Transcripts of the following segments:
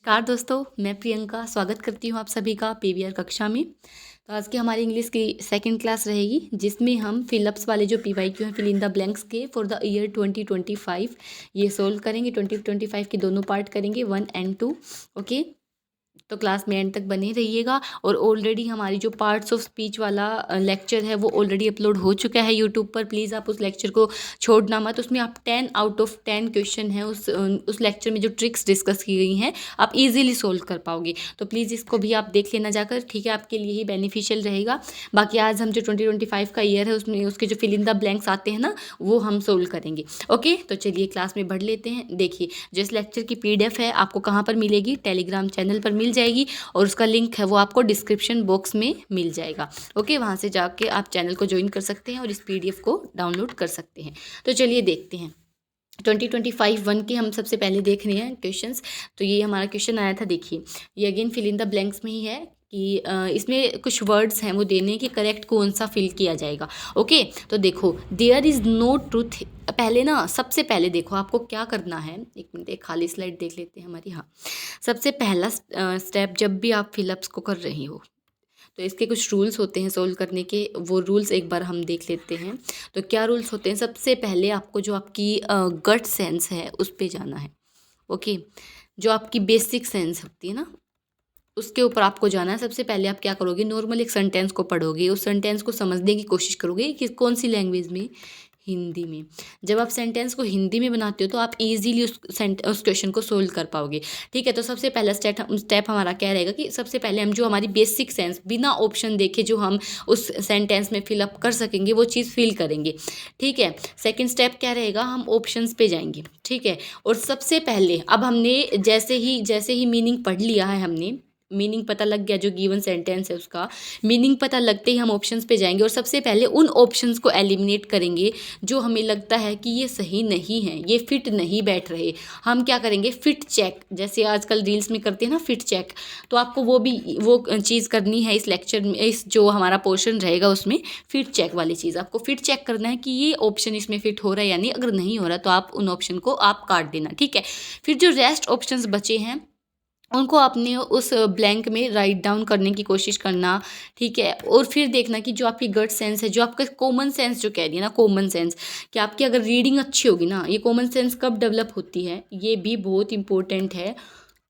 नमस्कार दोस्तों, मैं प्रियंका स्वागत करती हूँ आप सभी का पीवीआर कक्षा में। तो आज की हमारी इंग्लिश की सेकंड क्लास रहेगी, जिसमें हम फिलअप्स वाले जो पीवाईक्यू हैं, फिल इन द ब्लैंक्स के फॉर द ईयर 2025 ये सोल्व करेंगे। 2025 के दोनों पार्ट करेंगे, 1 and 2। ओके, तो क्लास में एंड तक बने रहिएगा। और ऑलरेडी हमारी जो पार्ट्स ऑफ स्पीच वाला लेक्चर है वो ऑलरेडी अपलोड हो चुका है यूट्यूब पर। प्लीज़ आप उस लेक्चर को छोड़ना मत। उसमें आप 10 आउट ऑफ 10 क्वेश्चन है उस लेक्चर में जो ट्रिक्स डिस्कस की गई हैं आप इजीली सोल्व कर पाओगे। तो प्लीज़ इसको भी आप देख लेना जाकर, ठीक है, आपके लिए ही बेनिफिशियल रहेगा। बाकी आज हम जो 2025 का ईयर है उसमें उसके जो फिल इन द ब्लैंक्स आते हैं ना, वो हम सोल्व करेंगे। ओके, तो चलिए क्लास में बढ़ लेते हैं। देखिए, जो इस लेक्चर की PDF है आपको कहाँ पर मिलेगी? टेलीग्राम चैनल पर मिल जाएगी, और उसका लिंक है वो आपको डिस्क्रिप्शन बॉक्स में मिल जाएगा। ओके, वहाँ से जाके आप चैनल को ज्वाइन कर सकते हैं और इस PDF को डाउनलोड कर सकते हैं। तो चलिए देखते हैं 2025 1 के हम सबसे पहले देख रहे हैं क्वेश्चंस। तो ये हमारा क्वेश्चन आया था, देखिए ये again fill in the blanks में ही है कि इसमें कुछ वर्ड्स हैं वो देने कि करेक्ट कौन सा फिल किया जाएगा। ओके, तो देखो, देयर इज़ नो ट्रूथ। पहले ना, सबसे पहले देखो आपको क्या करना है। एक मिनट, एक खाली स्लाइड देख लेते हैं हमारी। हाँ, सबसे पहला स्टेप, जब भी आप फिलअप्स को कर रही हो तो इसके कुछ रूल्स होते हैं सोल्व करने के। वो रूल्स एक बार हम देख लेते हैं। तो क्या रूल्स होते हैं? सबसे पहले आपको जो आपकी गट सेंस है उस पे जाना है। ओके, जो आपकी बेसिक सेंस होती है ना, उसके ऊपर आपको जाना है। सबसे पहले आप क्या करोगे, नॉर्मल एक सेंटेंस को पढ़ोगे, उस सेंटेंस को समझने की कोशिश करोगे कि कौन सी लैंग्वेज में, हिंदी में। जब आप सेंटेंस को हिंदी में बनाते हो तो आप इजीली उस क्वेश्चन को सोल्व कर पाओगे। ठीक है, तो सबसे पहला स्टेप हमारा क्या रहेगा कि सबसे पहले हम जो हमारी बेसिक सेंस बिना ऑप्शन देखे जो हम उस सेंटेंस में फिलअप कर सकेंगे वो चीज़ फिल करेंगे। ठीक है, सेकंड स्टेप क्या रहेगा, हम ऑप्शंस पे जाएंगे। ठीक है, और सबसे पहले अब हमने जैसे ही मीनिंग पढ़ लिया है, हमने मीनिंग पता लग गया, जो गिवन सेंटेंस है उसका मीनिंग पता लगते ही हम ऑप्शंस पे जाएंगे और सबसे पहले उन ऑप्शंस को एलिमिनेट करेंगे जो हमें लगता है कि ये सही नहीं है, ये फिट नहीं बैठ रहे। हम क्या करेंगे, फिट चेक, जैसे आजकल रील्स में करते हैं ना फिट चेक। तो आपको वो चीज़ करनी है इस लेक्चर में, इस जो हमारा पोर्शन रहेगा उसमें फिट चेक वाली चीज़ आपको फिट चेक करना है कि ये ऑप्शन इसमें फिट हो रहा है या नहीं। अगर नहीं हो रहा तो आप उन ऑप्शन को आप काट देना। ठीक है, फिर जो रेस्ट ऑप्शंस बचे हैं उनको आपने उस ब्लैंक में राइट डाउन करने की कोशिश करना। ठीक है, और फिर देखना कि जो आपकी गट सेंस है, जो आपका कॉमन सेंस जो कह रही है ना, कॉमन सेंस, कि आपकी अगर रीडिंग अच्छी होगी ना, ये कॉमन सेंस कब डेवलप होती है, ये भी बहुत इंपॉर्टेंट है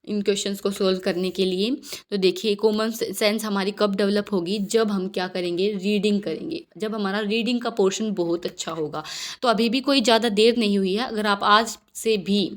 इन क्वेश्चंस को सोल्व करने के लिए। तो देखिए, कॉमन सेंस हमारी कब डेवलप होगी, जब हम क्या करेंगे, रीडिंग करेंगे, जब हमारा रीडिंग का पोर्शन बहुत अच्छा होगा। तो अभी भी कोई ज़्यादा देर नहीं हुई है, अगर आप आज से भी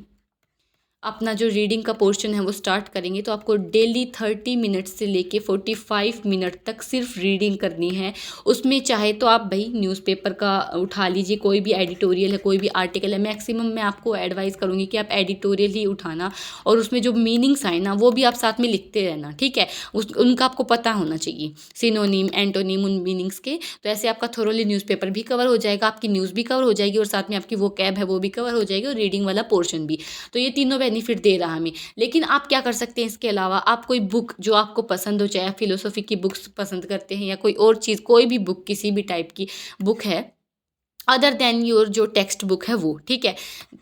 अपना जो रीडिंग का पोर्शन है वो स्टार्ट करेंगे तो आपको डेली 30 मिनट से लेके 45 मिनट तक सिर्फ रीडिंग करनी है। उसमें चाहे तो आप भाई न्यूज़पेपर का उठा लीजिए, कोई भी एडिटोरियल है, कोई भी आर्टिकल है, मैक्सिमम मैं आपको एडवाइस करूँगी कि आप एडिटोरियल ही उठाना, और उसमें जो मीनिंग्स आए ना वो भी आप साथ में लिखते रहना। ठीक है, उनका आपको पता होना चाहिए, सिनोनिम, एंटोनिम, उन मीनिंग्स के। तो ऐसे आपका थोरोली न्यूज़पेपर भी कवर हो जाएगा, आपकी न्यूज़ भी कवर हो जाएगी, और साथ में आपकी वो कैब है वो भी कवर हो जाएगी, और रीडिंग वाला पोर्शन भी। तो ये तीनों बेनिफिट दे रहा हमें। लेकिन आप क्या कर सकते हैं इसके अलावा, आप कोई बुक जो आपको पसंद हो, चाहे आप फिलोसॉफी की बुक्स पसंद करते हैं या कोई और चीज़, कोई भी बुक, किसी भी टाइप की बुक है अदर देन योर जो टेक्स्ट बुक है वो। ठीक है,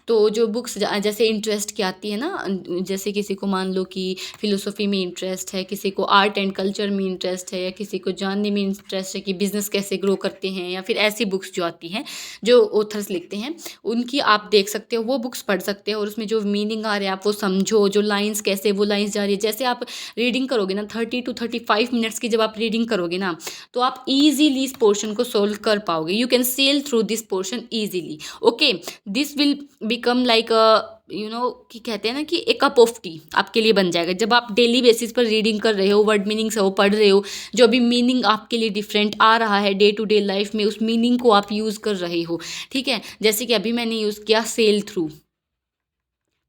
तो जो बुक्स जैसे इंटरेस्ट की आती है ना, जैसे किसी को मान लो कि फिलोसॉफी में इंटरेस्ट है, किसी को आर्ट एंड कल्चर में इंटरेस्ट है, या किसी को जानने में इंटरेस्ट है कि बिज़नेस कैसे ग्रो करते हैं, या फिर ऐसी बुक्स जो आती हैं जो ऑथर्स लिखते हैं उनकी आप देख सकते हो, वो बुक्स पढ़ सकते हो, और उसमें जो मीनिंग आ रहा है आप वो समझो, जो लाइन्स कैसे वो लाइन्स जा रही है। जैसे आप रीडिंग करोगे ना 30 to 35 मिनट्स की, जब आप रीडिंग करोगे ना तो आप ईजीली इस पोर्शन को सोल्व कर पाओगे। You can sell through this portion easily. Okay, this will become like कि कहते हैं ना कि एक कप ऑफ टी आपके लिए बन जाएगा। जब आप डेली बेसिस पर रीडिंग कर रहे हो, वर्ड मीनिंग्स है वो पढ़ रहे हो, जो भी मीनिंग आपके लिए डिफरेंट आ रहा है डे टू डे लाइफ में, उस मीनिंग को आप यूज़ कर रहे हो। ठीक है, जैसे कि अभी मैंने यूज़ किया सेल थ्रू।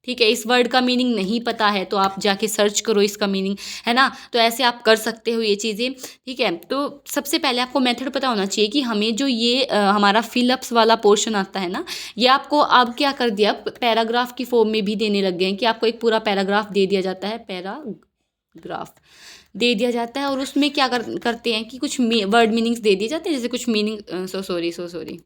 ठीक है, इस वर्ड का मीनिंग नहीं पता है तो आप जाके सर्च करो इसका मीनिंग, है ना। तो ऐसे आप कर सकते हो ये चीज़ें। ठीक है, तो सबसे पहले आपको मेथड पता होना चाहिए कि हमें जो ये हमारा फिलअप्स वाला पोर्शन आता है ना, ये आपको अब क्या कर दिया, पैराग्राफ की फॉर्म में भी देने लग गए हैं कि आपको एक पूरा पैराग्राफ दे दिया जाता है, पैराग्राफ दे दिया जाता है, और उसमें क्या करते हैं कि कुछ वर्ड मीनिंग्स दे दिए जाते हैं, जैसे कुछ मीनिंग सो सॉरी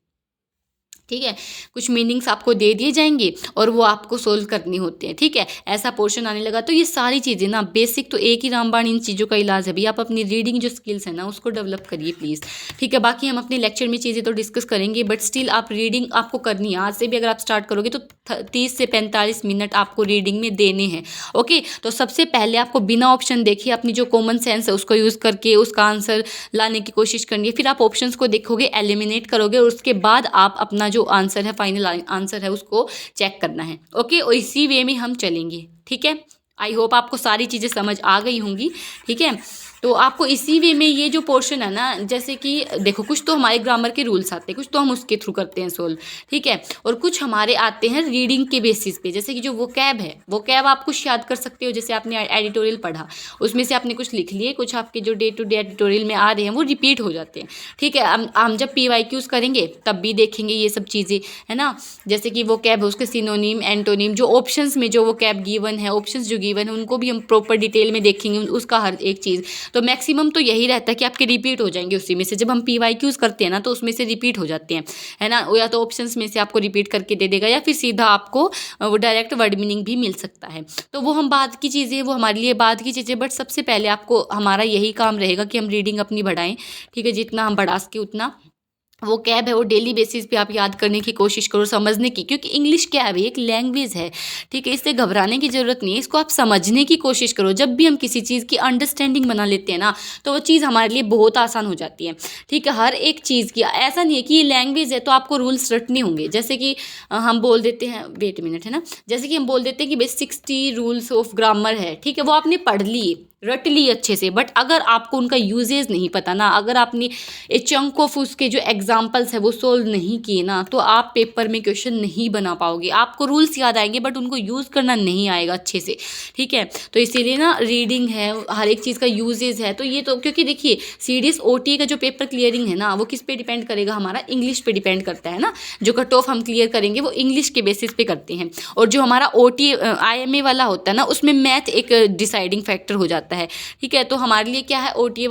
ठीक है, कुछ मीनिंग्स आपको दे दिए जाएंगे और वो आपको सोल्व करने होते हैं। ठीक है, ऐसा पोर्शन आने लगा। तो ये सारी चीज़ें ना बेसिक तो एक ही रामबाण इन चीज़ों का इलाज है। भैया आप अपनी रीडिंग जो स्किल्स है ना उसको डेवलप करिए प्लीज़। ठीक है, बाकी हम अपने लेक्चर में चीज़ें तो डिस्कस करेंगे, बट स्टिल आप रीडिंग आपको करनी है। आज से भी अगर आप स्टार्ट करोगे तो 30 से 45 मिनट आपको रीडिंग में देने हैं। ओके, तो सबसे पहले आपको बिना ऑप्शन देखिए अपनी जो कॉमन सेंस है उसको यूज़ करके उसका आंसर लाने की कोशिश करनी है। फिर आप ऑप्शंस को देखोगे, एलिमिनेट करोगे और उसके बाद आप अपना जो आंसर है, फाइनल आंसर है, उसको चेक करना है। ओके, और इसी वे में हम चलेंगे। ठीक है, आई होप आपको सारी चीज़ें समझ आ गई होंगी। ठीक है, तो आपको इसी वे में ये जो पोर्शन है ना, जैसे कि देखो कुछ तो हमारे ग्रामर के रूल्स आते हैं, कुछ तो हम उसके थ्रू करते हैं सोल्व। ठीक है, और कुछ हमारे आते हैं रीडिंग के बेसिस पे, जैसे कि जो वोकैब है, वोकैब आप कुछ याद कर सकते हो। जैसे आपने एडिटोरियल पढ़ा, उसमें से आपने कुछ लिख लिए, कुछ आपके जो डे टू डे एडिटोरियल में आ रहे हैं वो रिपीट हो जाते हैं। ठीक है, हम जब PYQs करेंगे तब भी देखेंगे ये सब चीज़ें, है ना। जैसे कि वोकैब है, उसके सिनोनिम, एंटोनिम, जो ऑप्शंस में जो वोकैब गिवन है, ऑप्शंस जो गिवन है उनको भी हम प्रॉपर डिटेल में देखेंगे, उसका हर एक चीज़। तो मैक्सिमम तो यही रहता है कि आपके रिपीट हो जाएंगे उसी में से। जब हम PYQs करते हैं ना तो उसमें से रिपीट हो जाते हैं, है ना। या तो ऑप्शंस में से आपको रिपीट करके दे देगा, या फिर सीधा आपको वो डायरेक्ट वर्ड मीनिंग भी मिल सकता है। तो वो हम बाद की चीज़ें, वो हमारे लिए बाद की चीज़ें, बट सबसे पहले आपको हमारा यही काम रहेगा कि हम रीडिंग अपनी बढ़ाएं। ठीक है, जितना हम बढ़ा सके उतना। वो कैब है वो डेली बेसिस पे आप याद करने की कोशिश करो, समझने की, क्योंकि इंग्लिश क्या है भाई, एक लैंग्वेज है। ठीक है, इससे घबराने की ज़रूरत नहीं है, इसको आप समझने की कोशिश करो। जब भी हम किसी चीज़ की अंडरस्टैंडिंग बना लेते हैं ना तो वो चीज़ हमारे लिए बहुत आसान हो जाती है। ठीक है, हर एक चीज़ की, ऐसा नहीं है कि ये लैंग्वेज है तो आपको रूल्स रटने होंगे। जैसे कि हम बोल देते हैं, वेट मिनट, है ना, जैसे कि हम बोल देते हैं कि भाई 60 रूल्स ऑफ ग्रामर है। ठीक है, वो आपने पढ़ लिए, रट ली अच्छे से, बट अगर आपको उनका यूजेज नहीं पता ना, अगर आपने ए चंक ऑफ उसके जो एग्जाम्पल्स है वो सोल्व नहीं किए ना, तो आप पेपर में क्वेश्चन नहीं बना पाओगे। आपको रूल्स याद आएंगे बट उनको यूज़ करना नहीं आएगा अच्छे से। ठीक है, तो इसीलिए ना रीडिंग है, हर एक चीज़ का यूजेज है। तो ये तो क्योंकि देखिए CDS OTA का जो पेपर क्लियरिंग है ना वो किस पे डिपेंड करेगा, हमारा इंग्लिश पे डिपेंड करता है ना। जो कट ऑफ हम क्लियर करेंगे वो इंग्लिश के बेसिस पे करते हैं, और जो हमारा OTA IMA वाला होता है ना उसमें मैथ एक डिसाइडिंग फैक्टर हो जाता है। ठीक है, तो हमारे लिए क्या है, OTA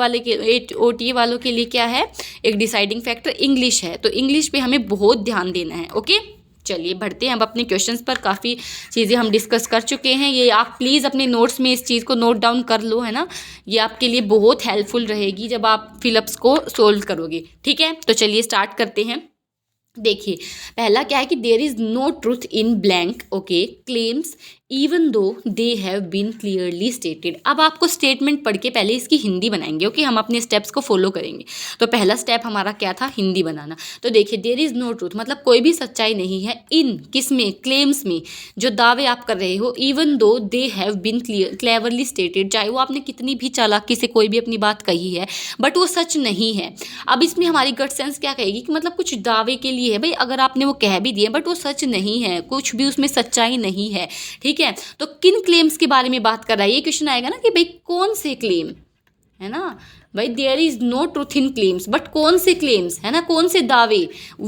वालों के लिए क्या है, एक डिसाइडिंग फैक्टर इंग्लिश है। तो इंग्लिश पे हमें बहुत ध्यान देना है। ओके, चलिए बढ़ते हैं अब अपने क्वेश्चंस पर। काफ़ी चीज़ें हम डिस्कस कर चुके हैं, ये आप प्लीज़ अपने नोट्स में इस चीज़ को नोट डाउन कर लो, है ना। ये आपके लिए बहुत हेल्पफुल रहेगी जब आप फिलअप्स को सोल्व करोगे। ठीक है, तो चलिए स्टार्ट करते हैं। देखिए पहला क्या है कि there is no truth in blank okay claims even though they have been clearly stated. अब आपको स्टेटमेंट पढ़ के पहले इसकी हिंदी बनाएंगे। ओके, हम अपने स्टेप्स को फॉलो करेंगे। तो पहला स्टेप हमारा क्या था, हिंदी बनाना। तो देखिए देयर इज़ नो ट्रूथ मतलब कोई भी सच्चाई नहीं है इन किस में, क्लेम्स में, जो दावे आप कर रहे हो, even though they have been cleverly stated, चाहे वो आपने कितनी भी चालाकी से कोई भी अपनी बात कही है बट वो सच नहीं है। अब इसमें हमारी गट सेंस क्या कहेगी कि मतलब कुछ दावे के लिए है भाई, अगर आपने वो कह भी दिए बट वो सच नहीं है, कुछ भी उसमें सच्चाई नहीं है। ठीक है, तो किन क्लेम्स के बारे में बात कर रहा है, ये क्वेश्चन आएगा ना कि भाई कौन से क्लेम, है ना भाई, there is no truth in claims, but कौन से क्लेम्स, है ना, कौन से दावे,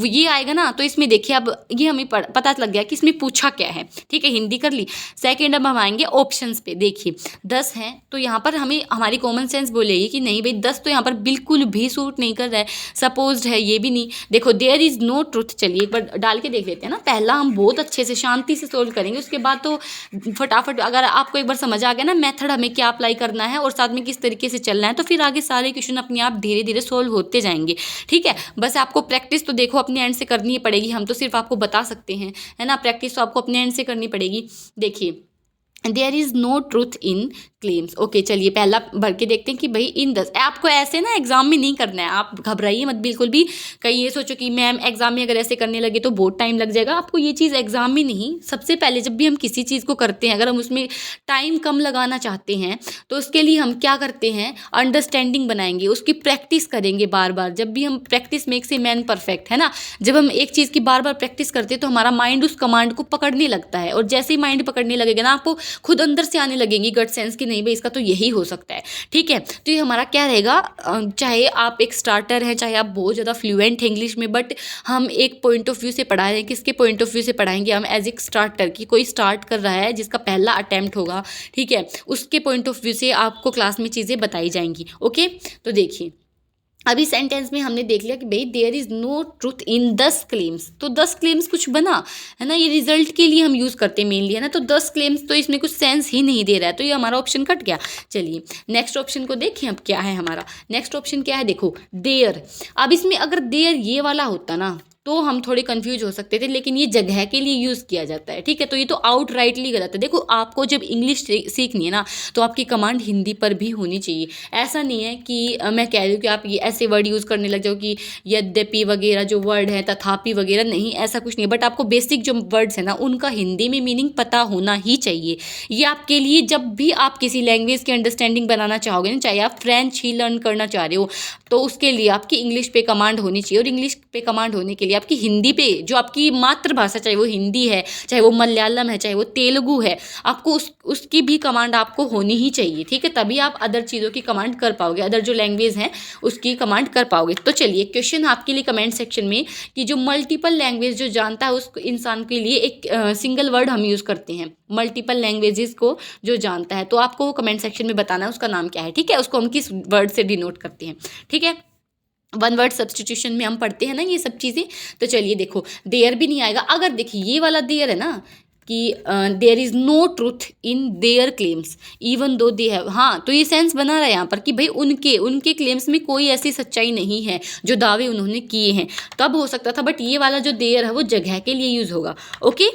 ये आएगा ना। तो इसमें देखिए अब ये हमें पता लग गया कि इसमें पूछा क्या है। ठीक है, हिंदी कर ली। सेकेंड अब हम आएंगे ऑप्शंस पे। देखिए 10 हैं तो यहाँ पर हमें हमारी कॉमन सेंस बोलेगी कि नहीं भाई 10 तो यहाँ पर बिल्कुल भी सूट नहीं कर रहा है, सपोज्ड है, ये भी नहीं। देखो देयर इज नो ट्रूथ, चलिए एक बार डाल के देख लेते हैं ना। पहला हम बहुत अच्छे से शांति से सोल्व करेंगे, उसके बाद तो फटाफट अगर आपको एक बार समझ आ गया ना मेथड हमें क्या अप्लाई करना है और साथ में किस तरीके से चलना है, तो फिर आगे सारे क्वेश्चन अपने आप धीरे धीरे सोल्व होते जाएंगे। ठीक है, बस आपको प्रैक्टिस तो देखो अपने एंड से करनी ही पड़ेगी, हम तो सिर्फ आपको बता सकते हैं, है ना। प्रैक्टिस तो आपको अपने एंड से करनी पड़ेगी। देखिए there is no truth in claims. Okay, चलिए पहला भर के देखते हैं कि भाई इन 10, आपको ऐसे ना एग्जाम में नहीं करना है, आप घबराइए मत बिल्कुल भी। कहीं ये सोचो कि मैम एग्जाम में अगर ऐसे करने लगे तो बहुत टाइम लग जाएगा, आपको ये चीज़ एग्जाम में नहीं। सबसे पहले जब भी हम किसी चीज़ को करते हैं, अगर हम उसमें टाइम कम लगाना चाहते हैं तो उसके लिए हम क्या करते हैं, अंडरस्टैंडिंग बनाएंगे, उसकी प्रैक्टिस करेंगे बार बार। जब भी हम practice makes a man perfect, है ना। जब हम एक चीज़ की बार बार प्रैक्टिस करते हैं तो हमारा माइंड उस कमांड को पकड़ने लगता है, और जैसे ही माइंड पकड़ने लगेगा ना आपको खुद अंदर से आने लगेंगी गट सेंस की नहीं भाई इसका तो यही हो सकता है। ठीक है, तो ये हमारा क्या रहेगा, चाहे आप एक स्टार्टर हैं, चाहे आप बहुत ज़्यादा फ्लुएंट हैं इंग्लिश में, बट हम एक पॉइंट ऑफ व्यू से पढ़ा रहे हैं। किसके पॉइंट ऑफ व्यू से पढ़ाएंगे हम, एज एक स्टार्टर की कोई स्टार्ट कर रहा है जिसका पहला अटैम्प्ट होगा। ठीक है, उसके पॉइंट ऑफ व्यू से आपको क्लास में चीज़ें बताई जाएंगी। ओके, तो देखिए अभी सेंटेंस में हमने देख लिया कि भाई there is no truth in 10 claims, तो 10 क्लेम्स कुछ बना है ना, ये रिजल्ट के लिए हम यूज़ करते हैं मेनली, है ना, तो 10 क्लेम्स तो इसमें कुछ सेंस ही नहीं दे रहा है, तो ये हमारा ऑप्शन कट गया। चलिए नेक्स्ट ऑप्शन को देखें अब क्या है हमारा। नेक्स्ट ऑप्शन क्या है, देखो देयर। अब इसमें अगर देयर ये वाला होता ना तो हम थोड़े कंफ्यूज हो सकते थे, लेकिन ये जगह के लिए यूज़ किया जाता है, ठीक है, तो ये तो आउटराइटली गलत है। देखो आपको जब इंग्लिश सीखनी है ना तो आपकी कमांड हिंदी पर भी होनी चाहिए। ऐसा नहीं है कि मैं कह रही हूँ कि आप ये ऐसे वर्ड यूज़ करने लग जाओ कि यद्यपि वगैरह जो वर्ड है, तथापि वगैरह, नहीं ऐसा कुछ नहीं है, बट आपको बेसिक जो वर्ड्स है ना उनका हिंदी में मीनिंग पता होना ही चाहिए। ये आपके लिए जब भी आप किसी लैंग्वेज की अंडरस्टैंडिंग बनाना चाहोगे ना, चाहे आप फ्रेंच ही लर्न करना चाह रहे हो, तो उसके लिए आपकी इंग्लिश पे कमांड होनी चाहिए, और इंग्लिश पे कमांड होने के लिए आपकी हिंदी पे, जो आपकी मातृभाषा, चाहे वो हिंदी है, चाहे वो मलयालम है, चाहे वो तेलुगु है, आपको उसकी भी कमांड आपको होनी ही चाहिए, ठीक है, तभी आप अदर चीज़ों की कमांड कर पाओगे, अदर जो लैंग्वेज हैं उसकी कमांड कर पाओगे। तो चलिए क्वेश्चन आपके लिए कमेंट सेक्शन में कि जो मल्टीपल लैंग्वेज जो जानता है उस इंसान के लिए एक सिंगल वर्ड हम यूज़ करते हैं, मल्टीपल लैंग्वेजेस को जो जानता है, तो आपको वो कमेंट सेक्शन में बताना है उसका नाम क्या है, ठीक है, उसको हम किस वर्ड से डिनोट करते हैं, ठीक है। वन वर्ड सब्सटीट्यूशन में हम पढ़ते हैं ना ये सब चीज़ें। तो चलिए देखो देयर भी नहीं आएगा। अगर देखिए ये वाला देयर है ना कि there is no truth in their claims even though they have, हाँ, तो ये सेंस बना रहा है यहाँ पर कि भाई उनके क्लेम्स में कोई ऐसी सच्चाई नहीं है जो दावे उन्होंने किए हैं, तब हो सकता था, बट ये वाला जो देयर है वो जगह के लिए यूज़ होगा। ओके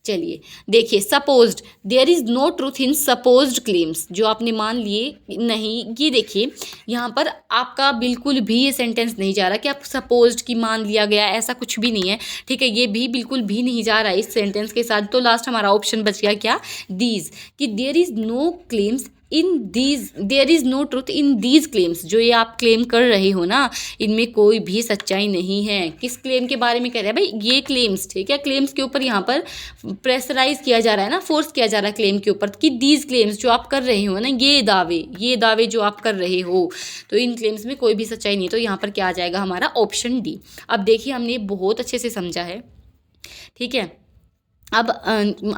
चलिए देखिए supposed, there is no truth in supposed claims, जो आपने मान लिए नहीं, ये देखिए यहाँ पर आपका बिल्कुल भी ये सेंटेंस नहीं जा रहा कि आप सपोज्ड की मान लिया गया, ऐसा कुछ भी नहीं है, ठीक है, ये भी बिल्कुल भी नहीं जा रहा है इस सेंटेंस के साथ। तो लास्ट हमारा ऑप्शन बच गया क्या, दीज, कि there is no claims in these, there is no truth in these claims, जो ये आप क्लेम कर रहे हो ना इनमें कोई भी सच्चाई नहीं है। किस क्लेम के बारे में कह रहे हैं भाई, ये क्लेम्स, ठीक है, क्लेम्स के ऊपर यहाँ पर प्रेशराइज किया जा रहा है ना, फोर्स किया जा रहा है क्लेम के ऊपर कि दीज क्लेम्स जो आप कर रहे हो ना, ये दावे जो आप कर रहे हो, तो इन क्लेम्स में कोई भी सच्चाई नहीं, तो यहाँ पर क्या आ जाएगा हमारा ऑप्शन डी। अब देखिए हमने बहुत अच्छे से समझा है, ठीक है। अब